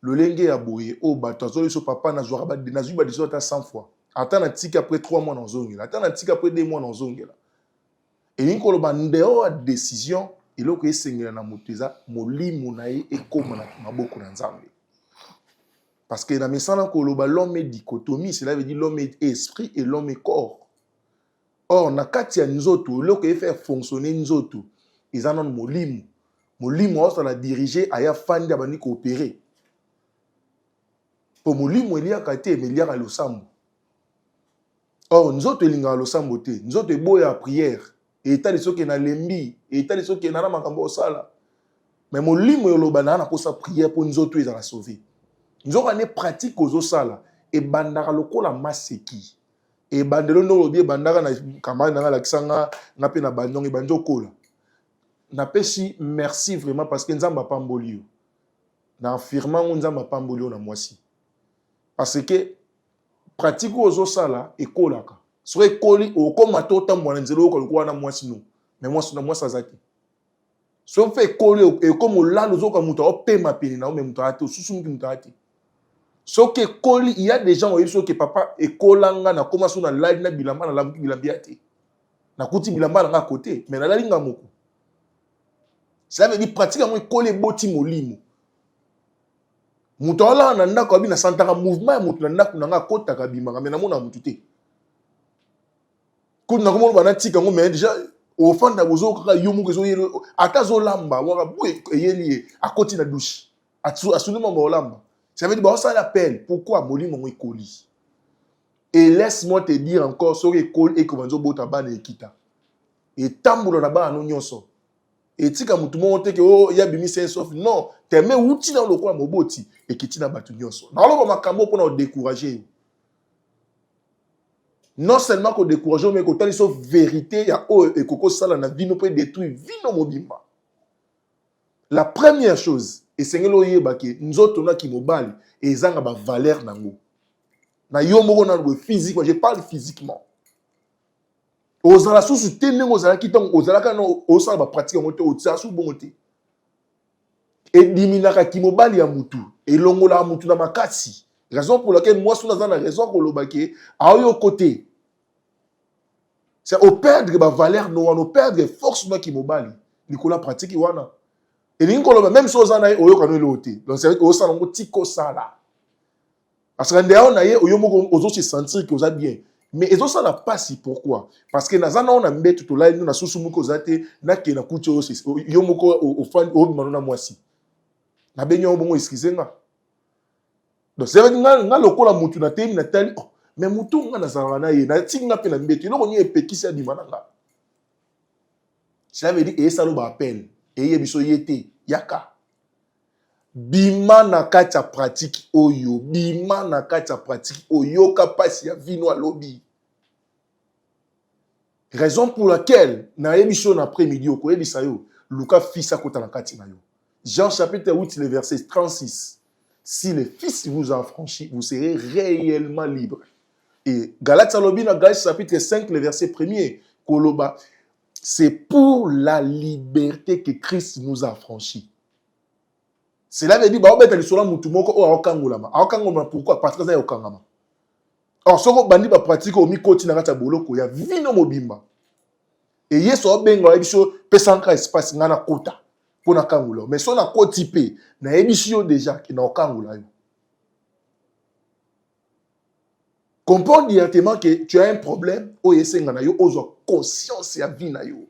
lolenge ya boye o bato azoli so papa na zwaka ba na zuba diso ta 100 fois ata na tika après 3 mois na zongela ata na tika après 2 mois na zongela et ni koloba ndeo a décision eloko esengela na muteza molimo na ye ekoma na maboko na Nzambe parce que na misala koloba l'homme est dichotomie, cela veut dire l'homme est esprit et l'homme est corps. Or na kati ya nzoto eloko e faire fonctionner nzoto ils en ont molimo molimo ça la diriger aya fandi abani coopérer pour molimo elia kate mais elia lo sambo. Or nzoto elinga lo sambo te nzoto eboya prière et etali soki na lembi et etali soki na makambo osala mais molimo yoloba na posa prière pour nzoto ezala sauver. Nzoka ne pratique aux osala et bandara lokola maseki et bandelo no lobi bandara na kamana na lakisanga na pe na bandongi banjo kola na pesi merci vraiment parce que nzamba pambolio na affirmant nzamba pambolio na mwasi parce que pratique aux osala et kolaka soit koli o koma tota mwana nzelo ko kwa na mwasi no mais mwasi na mwasi azaki so fait koli et comme là le zoka muta o pema peni na o même muta ate susu muta ate. So que koli, il y a des gens qui que papa et kolanga na koma so na live na bilamba na lamki bilambiate. Na kuti bilamba na côté, mais na linga moko. Ça veut dire pratiquement koli boti molimo. Mutola na ndako abi na santaka mouvement mutu na ndako na kota ka bimanga mais na mona mutu te. Ko na komo bana tika ngo mais déjà au fond da bozo ka yomu ko zo yelo atazo lamba waka bwe yeli akoti na douche. Absolument ba lamba. Ça veut dire que ça l'appelle. Pourquoi molimo mo ekoli? Et laisse-moi te dire encore sur ekoli et comment zo bota ba na kita. Et tambulo na ba no nyonso. Et tika mutu mo te ke o ya bimi sense of non, te me uti na lokola moboti et kiti na batu nyonso. Na lo makambo pour na décourager. Non seulement ko décourager mais ko tali so vérité ya o e koko sala na vie no peut détruire vie no mobimba. La première chose et sengelo yeba ke nzoto na ki mobali et ezanga ba valeur nango na yo moko na le physique, je parle physiquement ozala susu te ndenge ozala ki tango ozala kana osala ba pratique ngote otsa su bongote et diminaka ki mobali ya mutu et longola mutu na makasi raison pour laquelle moi sous na raison ko lobake a yo côté c'est au perdre ba valeur no au perdre force na ki mobali likola pratique wana. Et même chose en aïe oyo kano loté. Donc c'est au salon tiko sala. Parce que ndea on aïe oyo moko ozo se sentir que oza bien. Mais ezo sala passe pourquoi? Parce que nazana on a mbé tout là nous na susu moko zate na ke na kucho yo moko au fan au manona mwasi. Na benyo bongo excusez nga. Donc c'est nga lokola mutu na temi na tali oh mais mutu nga na zala na ye na tinga pe na mbé tu no nyi epekisi adimana nga. Ça veut dire et ça lo ba appel. Et yebiso yete yaka bima na kati ya pratique oyo bima na kati ya pratique oyo kapasi ya vino alobi raison pour laquelle na yebiso na après-midi oko yebisa yo Luka fisa kota na kati na yo Jean chapitre 8 le verset 36 si le fils vous a affranchi vous serez réellement libre et Galates alobi na Galates chapitre 5 le verset 1er koloba c'est pour la liberté que Christ nous a affranchis. Cela veut dire pourquoi? Parce que ça y est. Alors, si on bandi ba pratique au mikoti na kata boloko ya vino mobimba. Et yeso obenga ebiso pesanka espace ngana kota pona kangula. Mais si on a kotipé na ebiso déjà ki na kangula yo. Comprends directement que tu as un problème au yesenga na yo ozo conscience ya vie na yo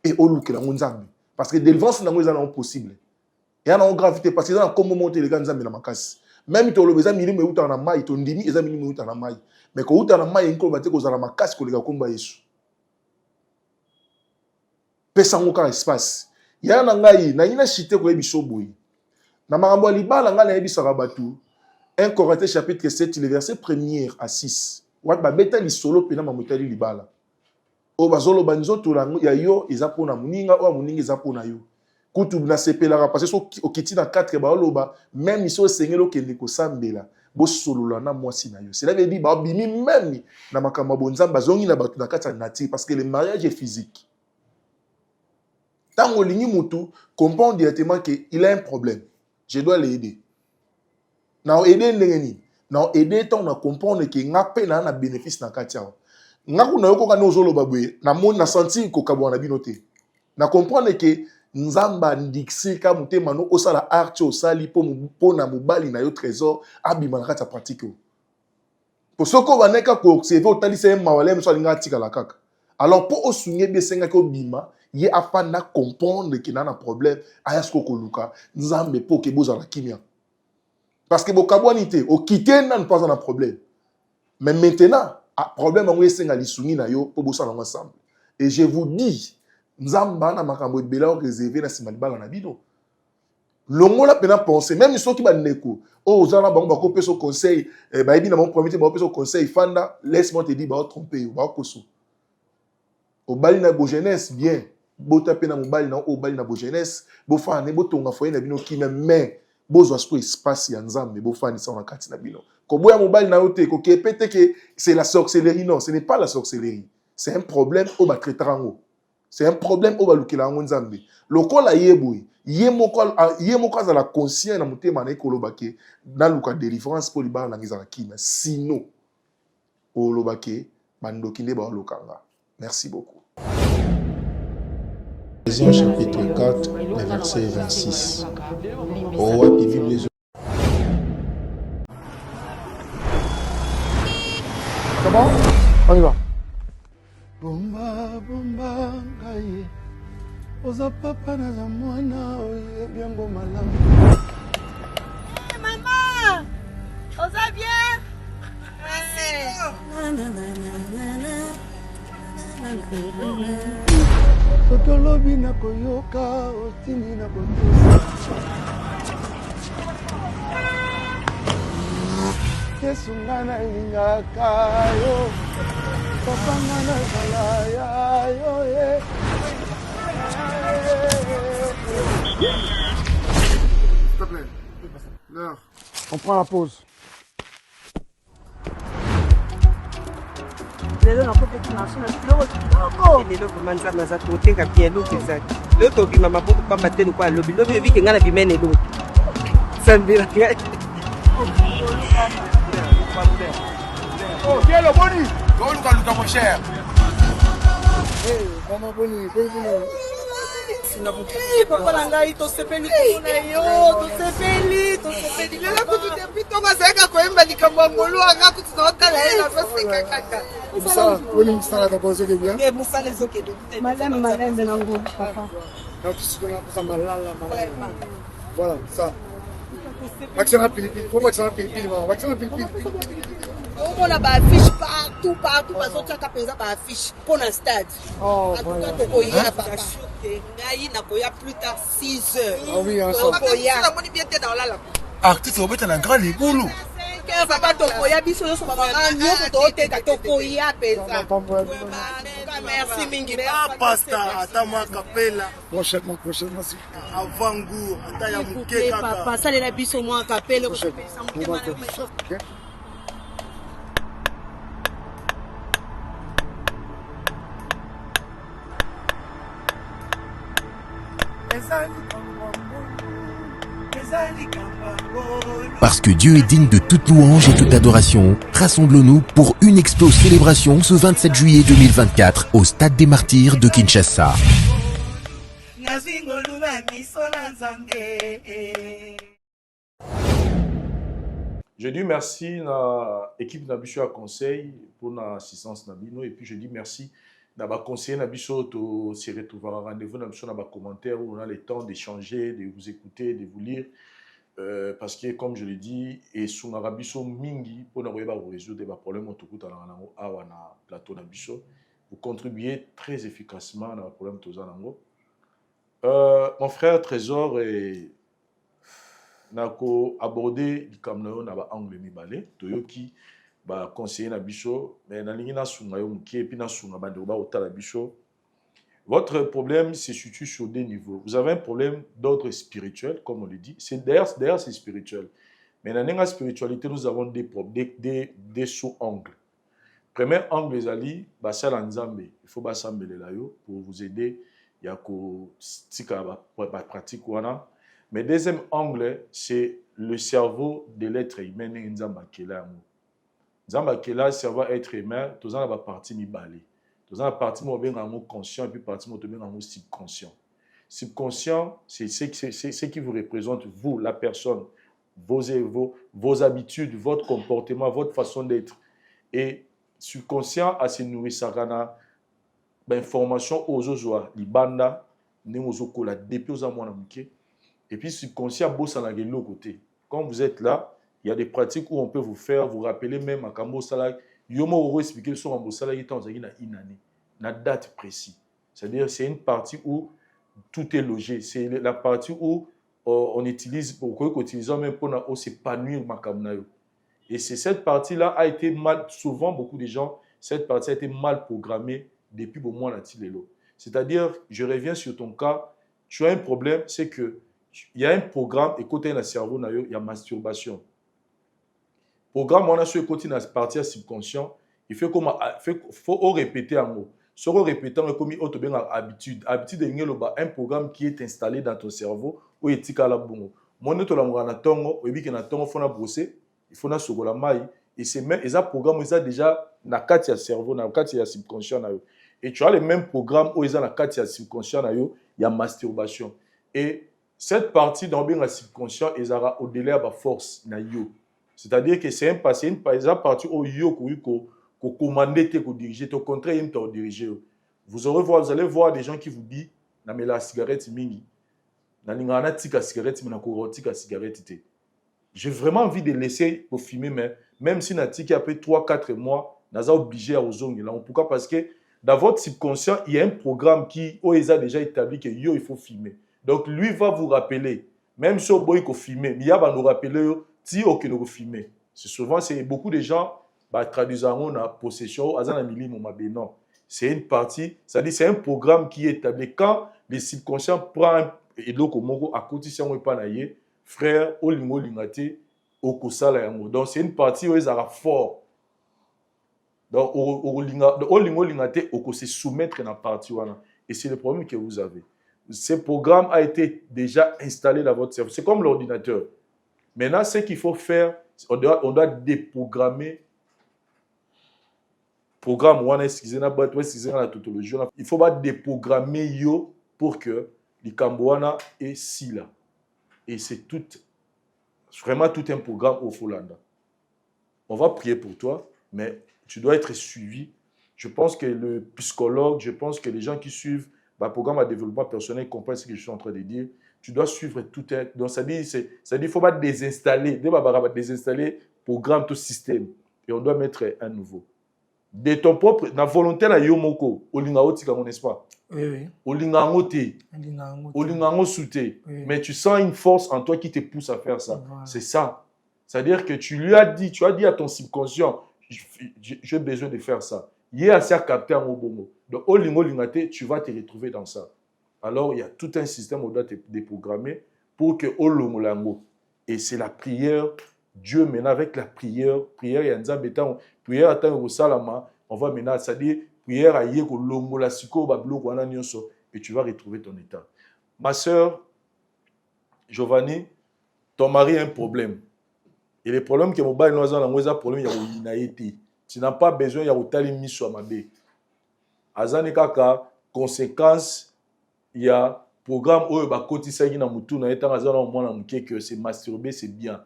et au look la nzambe parce que délivrance na ngozana possible et ana gravité parce que dans comme monter les gars nzambe na makasi même to lobeza milimo uta na mai to ndimi eza milimo uta na mai mais ko uta na mai nko bate ko zala makasi ko lega komba Yesu pesa ngoka espace ya na ngai na ina chité ko ebiso boyi na makambo libala ngala ebisaka batu 1 Corinthiens chapitre 7 le verset 1er à 6 wat ba beta li solo pena mamotali libala o bazolo banzoto ya yo ezapona muninga o muninga ezapona yo kutu na sepelaka parce que okiti na 4 ba loba même iso sengelo kende ko sambela bo solola na mwasi na yo cela veut dire ba bimi même na makamba bonzamba zongi na batu na kata nature parce que le mariage est physique tant olingi mutu comprend directement que il a un problème je dois l'aider na aider ndengeni na aider tant na comprendre que nga pe na bénéfice na katia nga kuna yoko kana ozolo babwe na mon na senti ko kabwa na binote na comprendre que nzamba ndiksi ka mutema no osala art osali po na mobali na yo trésor abima na katia pratique pour soko baneka ko observer otalisa mawale mso alinga tika la kaka alors pour osunye besenga ko bima ye afana comprendre que na problème aya sko ko luka nzambe po ke boza la kimia parce que bokabwani te okite na pas un problème mais maintenant problème ngo esenga lisungi na yo po bosa na ensemble et je vous dis nzamba na makambo ebela réservé na simalibala na bino longola pena penser même ceux qui ba ndeko oh ozala bango ba ko peso conseil ba ebi na mon premier ba peso conseil fanda laisse-moi te dire ba tromper ba koso obali na bo jeunesse bien bota pena mobali na obali na bo jeunesse bo fa ne botonga foye na bino ki mais bozo asko espace ya nzambe bo fa ni sa na kati na bino ko boya mobali na yote ko ke pete que c'est la sorcellerie non ce n'est pas la sorcellerie c'est un problème au ba traiterango c'est un problème au ba lukela ngo nzambe lokola yeboui yemoko azala conscient na mutema na ekolobake na luka délivrance pour libala na ngizala kina sino olobake bandoki nde baolokanga. Merci beaucoup. Ephésiens chapitre 4, le verset 26. Oh, et vive les c'est bon? On y va. Bomba, bomba, gaye. Oza papa na za mwana, oye biango malamu. Hey, maman! Oza bien? Soki olobi na koyoka, otindi na kotosa. Yesu nga nalingaka yo, papa nga nazala ya yo ye. S'il te plaît, l'heure. On prend la pause. lelo nakopeki marché na biloko kitoko lelo vraimen nzambe naza kotenga bien eloko ezali lelo tobima maboko pamba te lokwa alobi lobi evike ngai na bimene eloko sambela ngai Tiens Boni, Luka mon cher. Maman Boni, papa na ngai tosepeli kuna yo tosepeli lelo kutu depuis ntongo azalaka koyemba likambo ya molu anga kutu naotala ye nazoseka kaka Boni mosala d'abord ezokende bien. mosala ezokende malembe nango papa Voilà, ça. Vaccin à pilipili, faut vaccin à pilipili, maman. Vaccin à pilipili. On a ba affiche partout bazotiaka mpenza ba affiche pour na stade. Oh, voilà. Tokoya papa. Ngai nakoya plus tard 6 heures. Ah oui, hein, ça. Namoni bien te na olala. Artiste obeta na grand libulu. Que papa tokoya biso nyonso babanga nyonso toteka tokoya mpenza. Merci mingi pasta ata mwa kapela. Prochainement, merci. Avant goût, ata ya muke kaka. Papa salela biso mwa kapela ko pesa muke. Parce que Dieu est digne de toute louange et toute adoration, rassemblons-nous pour une explose célébration ce 27 juillet 2024 au Stade des Martyrs de Kinshasa. Je dis merci à l'équipe Nabiso à conseil pour l'assistance Nabino et puis je dis merci à conseiller Nabiso de se retrouver à rendez-vous dans les commentaires où on a le temps d'échanger, de vous écouter, de vous lire. Parce que comme je l'ai dit, et sur Nabiso mingi pour nous résoudre des problèmes autour de la plateau Nabiso, vous contribuez très efficacement dans le problème de Tozanango. Mon frère Trésor est nako aborder likamno na ba angle mibale toyoki ba conseiller na biso mais na lingi na sunga yo mukie puis na sunga bande ba otala biso. Votre problème se situe sur deux niveaux. Vous avez un problème d'ordre spirituel comme on le dit, c'est d'ailleurs c'est spirituel. Mais dans la spiritualité nous avons des sous-angles. Premier angle ezali ba sala nzambe, il faut ba sambelela yo pour vous aider ya ko tika ba pratique wana. Mais deuxième angle, c'est le cerveau de l'être humain n'est le cerveau être humain, tous en a partie mi-balé. Tous en a partie conscient et puis partie subconscient. Subconscient, c'est ce qui vous représente, vous, la personne, vos habitudes, votre comportement, votre façon d'être. Et subconscient a se nourrir ça information aux ozoa libanda ne mozokola depuis aux amona muké. Et puis subconscient bossa na l'autre côté. Quand vous êtes là, il y a des pratiques où on peut vous rappeler même à Kambo Salah, yomo oro expliquer sur Kambo Salah qui est na inane, na date précise. C'est-à-dire c'est une partie où tout est logé. C'est la partie où on utilise, pour utiliser même pour s'épanouir makamnayo. Et c'est cette partie-là a été mal, souvent beaucoup de gens, cette partie a été mal programmée depuis au moins la Tilelo. C'est-à-dire, je reviens sur ton cas, tu as un problème, c'est que il y a un programme, et côté dans le cerveau, il y a masturbation. Programme, on a sur le côté dans la partie subconscient, il faut répéter en mot. Si on répète, on a comme une habitude. Habitude est un programme qui est installé dans ton cerveau, où il est à la bongo. Mon autre la tongo, il faut brosser, il faut la maille, et c'est même, et ça programme, ça déjà, dans le cerveau, dans le subconscient. Et tu as le même programme où il y a le subconscient, il y a masturbation. Et cette partie dans le subconscient, il y a au-delà de la force. C'est-à-dire que c'est un passé, une partie où il y a commander, diriger, au contraire, il y a diriger. Vous allez voir des gens qui vous disent, mais la cigarette, mingi. J'ai vraiment envie de laisser pour fumer, mais même si Natiki après 3-4 mois, nous sommes obligés à zonger. Pourquoi? Parce que dans votre subconscient, il y a un programme qui a déjà établi qu'il faut filmer. Donc lui va vous rappeler, même si il faut filmer, il va nous rappeler si il faut filmer. Souvent, c'est beaucoup de gens traduisent en possession, non. C'est une partie, c'est-à-dire c'est un programme qui est établi. Quand le subconscient prend et donc à côté si on n'est pas naïe, frère, olingo lingate, okosala yango. Donc c'est une partie où ils sont forts. Donc olingo lingate, okose soumettre dans la partie wana. Et c'est le problème que vous avez. Ce programme a été déjà installé dans votre cerveau. C'est comme l'ordinateur. Maintenant, ce qu'il faut faire, on doit déprogrammer. Programme wana, la tautologie. Il faut pas déprogrammer yo pour que les Cambouana est si là. Et c'est vraiment tout un programme au Folanda. On va prier pour toi, mais tu dois être suivi. Je pense que le psychologue, je pense que les gens qui suivent le programme de développement personnel comprennent ce que je suis en train de dire. Tu dois suivre tout un... Donc ça dit, il ne faut pas désinstaller le programme, tout système. Et on doit mettre un nouveau. De ton propre, la volonté na yomoko, olinga otika mon n'est-ce pas? Oui. Olinga ngote, olinga ngosute. Mais tu sens une force en toi qui te pousse à faire ça. Voilà. C'est ça. C'est-à-dire que tu as dit à ton subconscient, j'ai besoin de faire ça. Il y a assez à capter en bongo. Donc olingo lingate, tu vas te retrouver dans ça. Alors il y a tout un système où on doit te déprogrammer pour que olongo lango. Et c'est la prière. Dieu maintenant avec la prière yanza betan prière attend au salama, on va maintenant c'est-à-dire prière à yeko longo la siko bablo wana nyonso et tu vas retrouver ton état. Ma sœur Giovanni, ton mari a un problème. Et le problème que mon bail nous a un problème ya inaité. Tu n'as pas besoin ya otali miso mabe. Azani kaka conséquence il y a programme oyo ba kotisa na mutu na etanga za na mwana muke que c'est masturber c'est bien.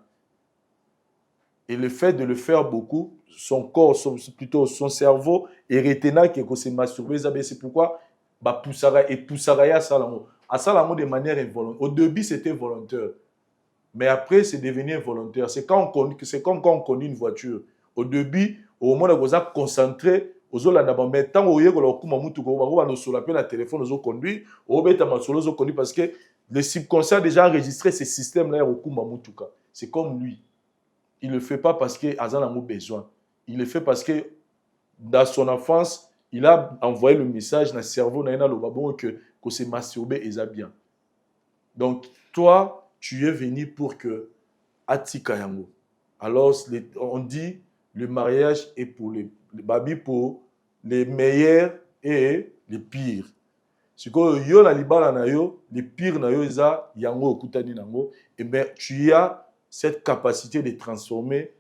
Et le fait de le faire beaucoup, son corps, plutôt son cerveau, est retenant que c'est masturbé. C'est pourquoi poussara ya salamo. À salamo de manière involontaire. Au début, c'était volontaire. Mais après, c'est devenu involontaire. C'est comme quand on conduit une voiture. Au début, au moment où on est concentré, mais tant que on a la téléphone, on conduit, parce que le subconscient a déjà enregistré ce système-là. C'est comme lui. Il ne le fait pas parce qu'il a besoin. Il le fait parce que dans son enfance, il a envoyé le message dans le cerveau que c'est masturbé et ça bien. Donc, toi, tu es venu pour que Atika Yango. Alors, on dit le mariage est pour les babi pour les meilleurs et les pires. C'est que yo la libala na yo, les pires na yo eza yango okutani nango, et ben tu as cette capacité de transformer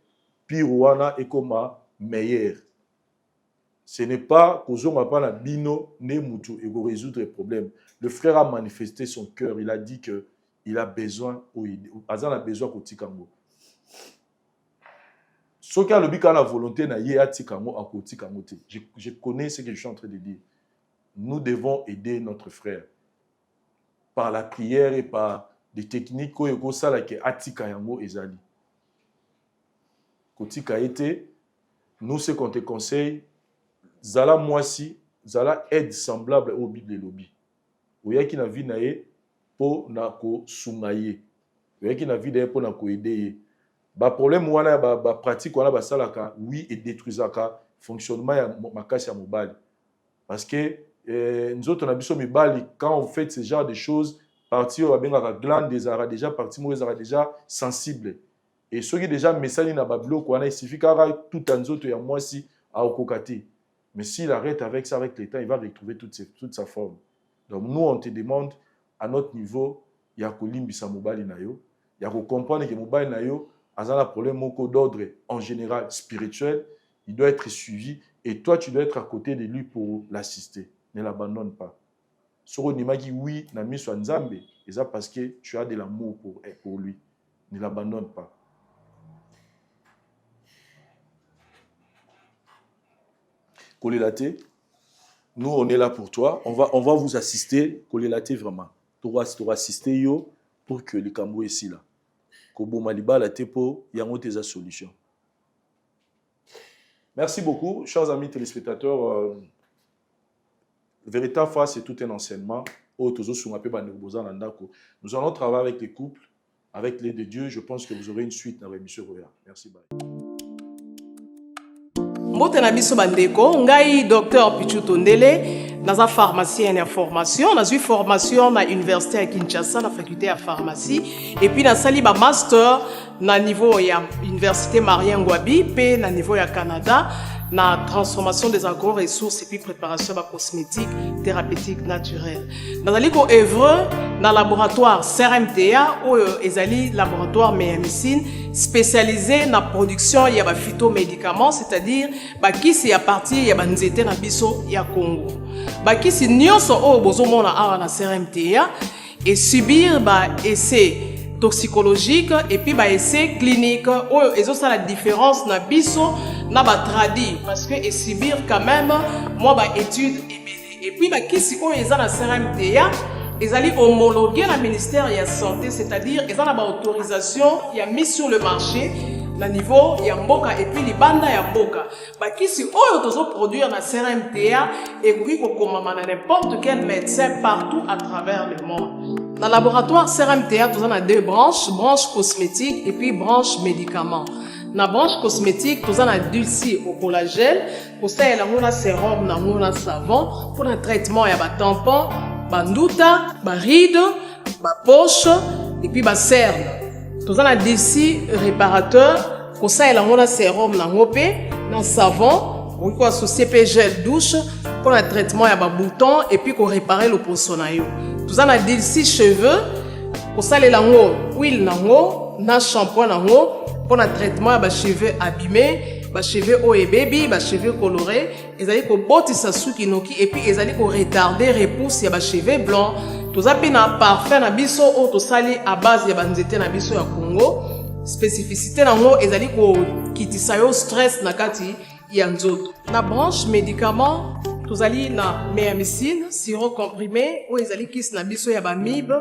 Pirouana et comme meilleur. Ce n'est pas qu'Ozonga pas la bino ne mutu et résoudre les problèmes. Le frère a manifesté son cœur. Il a dit que il a besoin, Azan a besoin de Tikango. Ce qui a le but, la volonté, je connais ce que je suis en train de dire. Nous devons aider notre frère par la prière et par des techniques que ça que Atika Yango ezali. Kotika été, nous ce qu'on te conseille, zala moisi, zala aide semblable au Bible lobby. Oya ki na vie na ye po na ko sungaye. Oya ki na vie na ye po na ko aider. Ba problème wana ba pratique wana ba salaka oui et détruisaka fonctionnement ya makasi ya mobali. Parce que nous autres on a biso mibali quand on fait ce genre de choses partie au benga glande des ara déjà partie mo ara déjà sensible. Et ceux qui déjà messali na bablo wana il suffit qu'ara tout en autres ya moi si a okokati. Mais s'il arrête avec ça avec l'état, il va retrouver toute sa forme. Donc nous on te demande à notre niveau ya ko limbisa mobali na yo, ya ko comprendre que mobali na yo a un problème d'ordre en général spirituel, il doit être suivi et toi tu dois être à côté de lui pour l'assister. Ne l'abandonne pas. Soro Nimagi, oui, Nami soit Nzambe, et ça parce que tu as de l'amour pour lui. Ne l'abandonne pas. Kolelate, nous on est là pour toi. On va vous assister. Kolelate vraiment. Tu vas assister yo pour que le Cambo est ici là. Solution. Merci beaucoup, chers amis téléspectateurs. Vérité en face, c'est tout un enseignement. Nous allons travailler avec les couples, avec l'aide de Dieu. Je pense que vous aurez une suite dans l'émission. Merci. Bye. Mbote na biso bandeko, ngai Dr Pichu Tondele, naza pharmacien en formation, naza formation na université à Kinshasa, na faculté à pharmacie, et puis na sali ba master na niveau ya université Marien Ngouabi, pe na niveau ya Canada, na transformation des agro-ressources et puis préparation de cosmétiques thérapeutiques naturelles. Dans le ko œuvre dans laboratoire CRMTA ou ezali laboratoire médecine spécialisé dans la production ya ba phytomédicaments, c'est-à-dire ba kisi ya partie ya banzete na biso ya Congo. Ba kisi nyonso o bozomona awa na CRMTA et subir ba essai toxicologique et puis ba essai clinique ou ezo ça la différence na biso na ba tradi parce que et subir quand même moi ba étude et puis ba kisi o eza na CRMTA ezali homologué na ministère ya santé, c'est-à-dire ils ont la autorisation ya mise sur le marché na niveau ya mboka et puis libanda ya mboka ba kisi oyo tozo produire na CRMTA et puis ko komama na n'importe quel médecin partout à travers le monde. Dans le laboratoire CRMTA, nous avons deux branches, branche cosmétique et puis branche médicaments. Dans la branche cosmétique, nous avons dulci au collagène, pour ça, il y a un sérum, un savon, pour un traitement, il y a un tampon, un ndouta, un ride, un poche, et puis un cerne. Nous avons dulci réparateur, pour ça, il y a un sérum, un savon, pour qu'on associe gel douche, pour un traitement, il y a un bouton, et puis qu'on répare le poissonaillot. Nous avons dit 6 cheveux pour ça les lango huile nango na shampoing nango pour le traitement ba cheveux abîmés ba cheveux haut et baby ba cheveux colorés ezali ko botisa suki noki et puis ezali ko retarder repousse ya ba cheveux blancs tous a na parfum na biso o to sali à base ya banzete na biso ya Congo spécificité nango ezali ko kitisa yo stress na kati ya nzoto na branche médicaments tozali na méamycine, sirop comprimé, ou ezali kis na biso ya ba mib,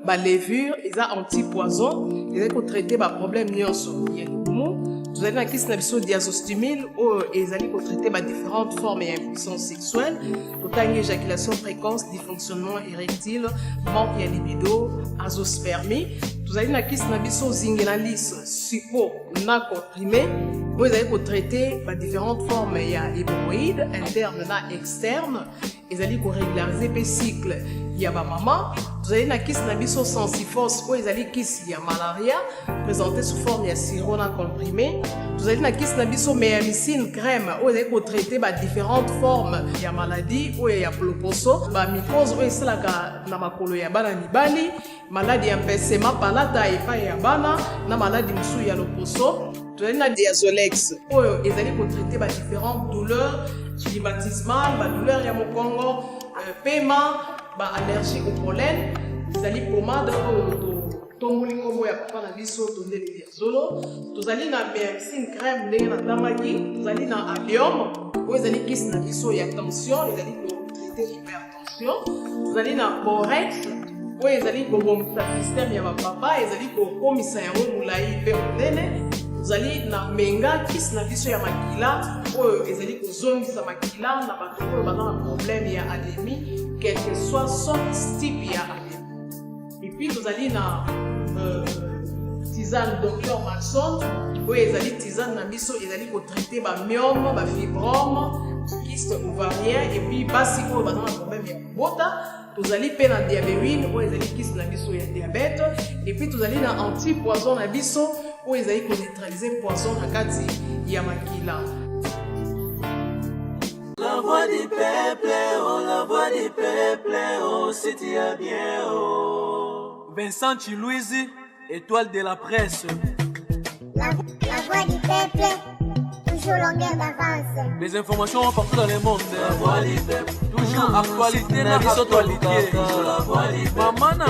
ba levure, eza anti-poison, ezali ko traiter ba problème nyonso ya libumu. Tozali na kis na biso diazostimile, ou ezali ko traiter ba différentes formes et impuissance sexuelle, totangi éjaculation précoce, dysfonctionnement érectile, manque ya libido, azoospermie. Tozali na kis na biso zingenalis, supo, na comprimé, ou ezali ko traiter ba différentes formes ya hémorroïdes, interne na externe, ezali ko régulariser pe cycle ya bamama. Tozali na kisi na biso Sensifos oyo ezali kisi ya malaria présenté sous forme ya sirop na comprimé. Tozali na kisi na biso Meamycine crème oyo ezali kotraite différentes formes ya maladie oyo ya ploposo, bamycose oyo esalaka na makolo ya bana mibali, maladi ya mpesema palata epai ya bana na maladi mosusu ya loposo. Tozali na Diazolex oyo ezali kotraite différentes douleurs climatismales, badouleur ya mokongo, paiement, allergie au pollen. Tozali pomade oyo tomoli nkombo ya papa na biso Tondele Diazolo. Tozali na Meamycine crème ndenge natamaki. Tozali na Allium oyo ezali kisi na biso ya tension, ezali kotraite hypertension. Tozali na Borex oyo ezali kobomisa système ya bapapa, ezali kokomisa yango molai mpe monene. Tozali na Menga kisi na biso ya makila oyo ezali kozongisa makila na bato oyo baza na problème ya anémie, quel que soit son type ya anémie. Et puis tozali na tisane Dr Maxon oyo ezali tisane na biso ezali kotraite bamyome, bafibrome, kyste ovarien, et puis basi oyo baza na problème ya kobota. Tozali pe na diabétine oyo ezali kisi na biso ya diabète, et puis tozali na antipoison na biso oyo ezali koneutraliser poison na kati ya makila. La voix du peuple, oh la voix du peuple, oh c'était bien, oh. Vincent Chilouizi, étoile de la presse. La voix du peuple, toujours longueur d'avance. Les informations partout dans le monde. La voix du peuple, toujours actualité, la actualité. La voix du peuple. Maman n'a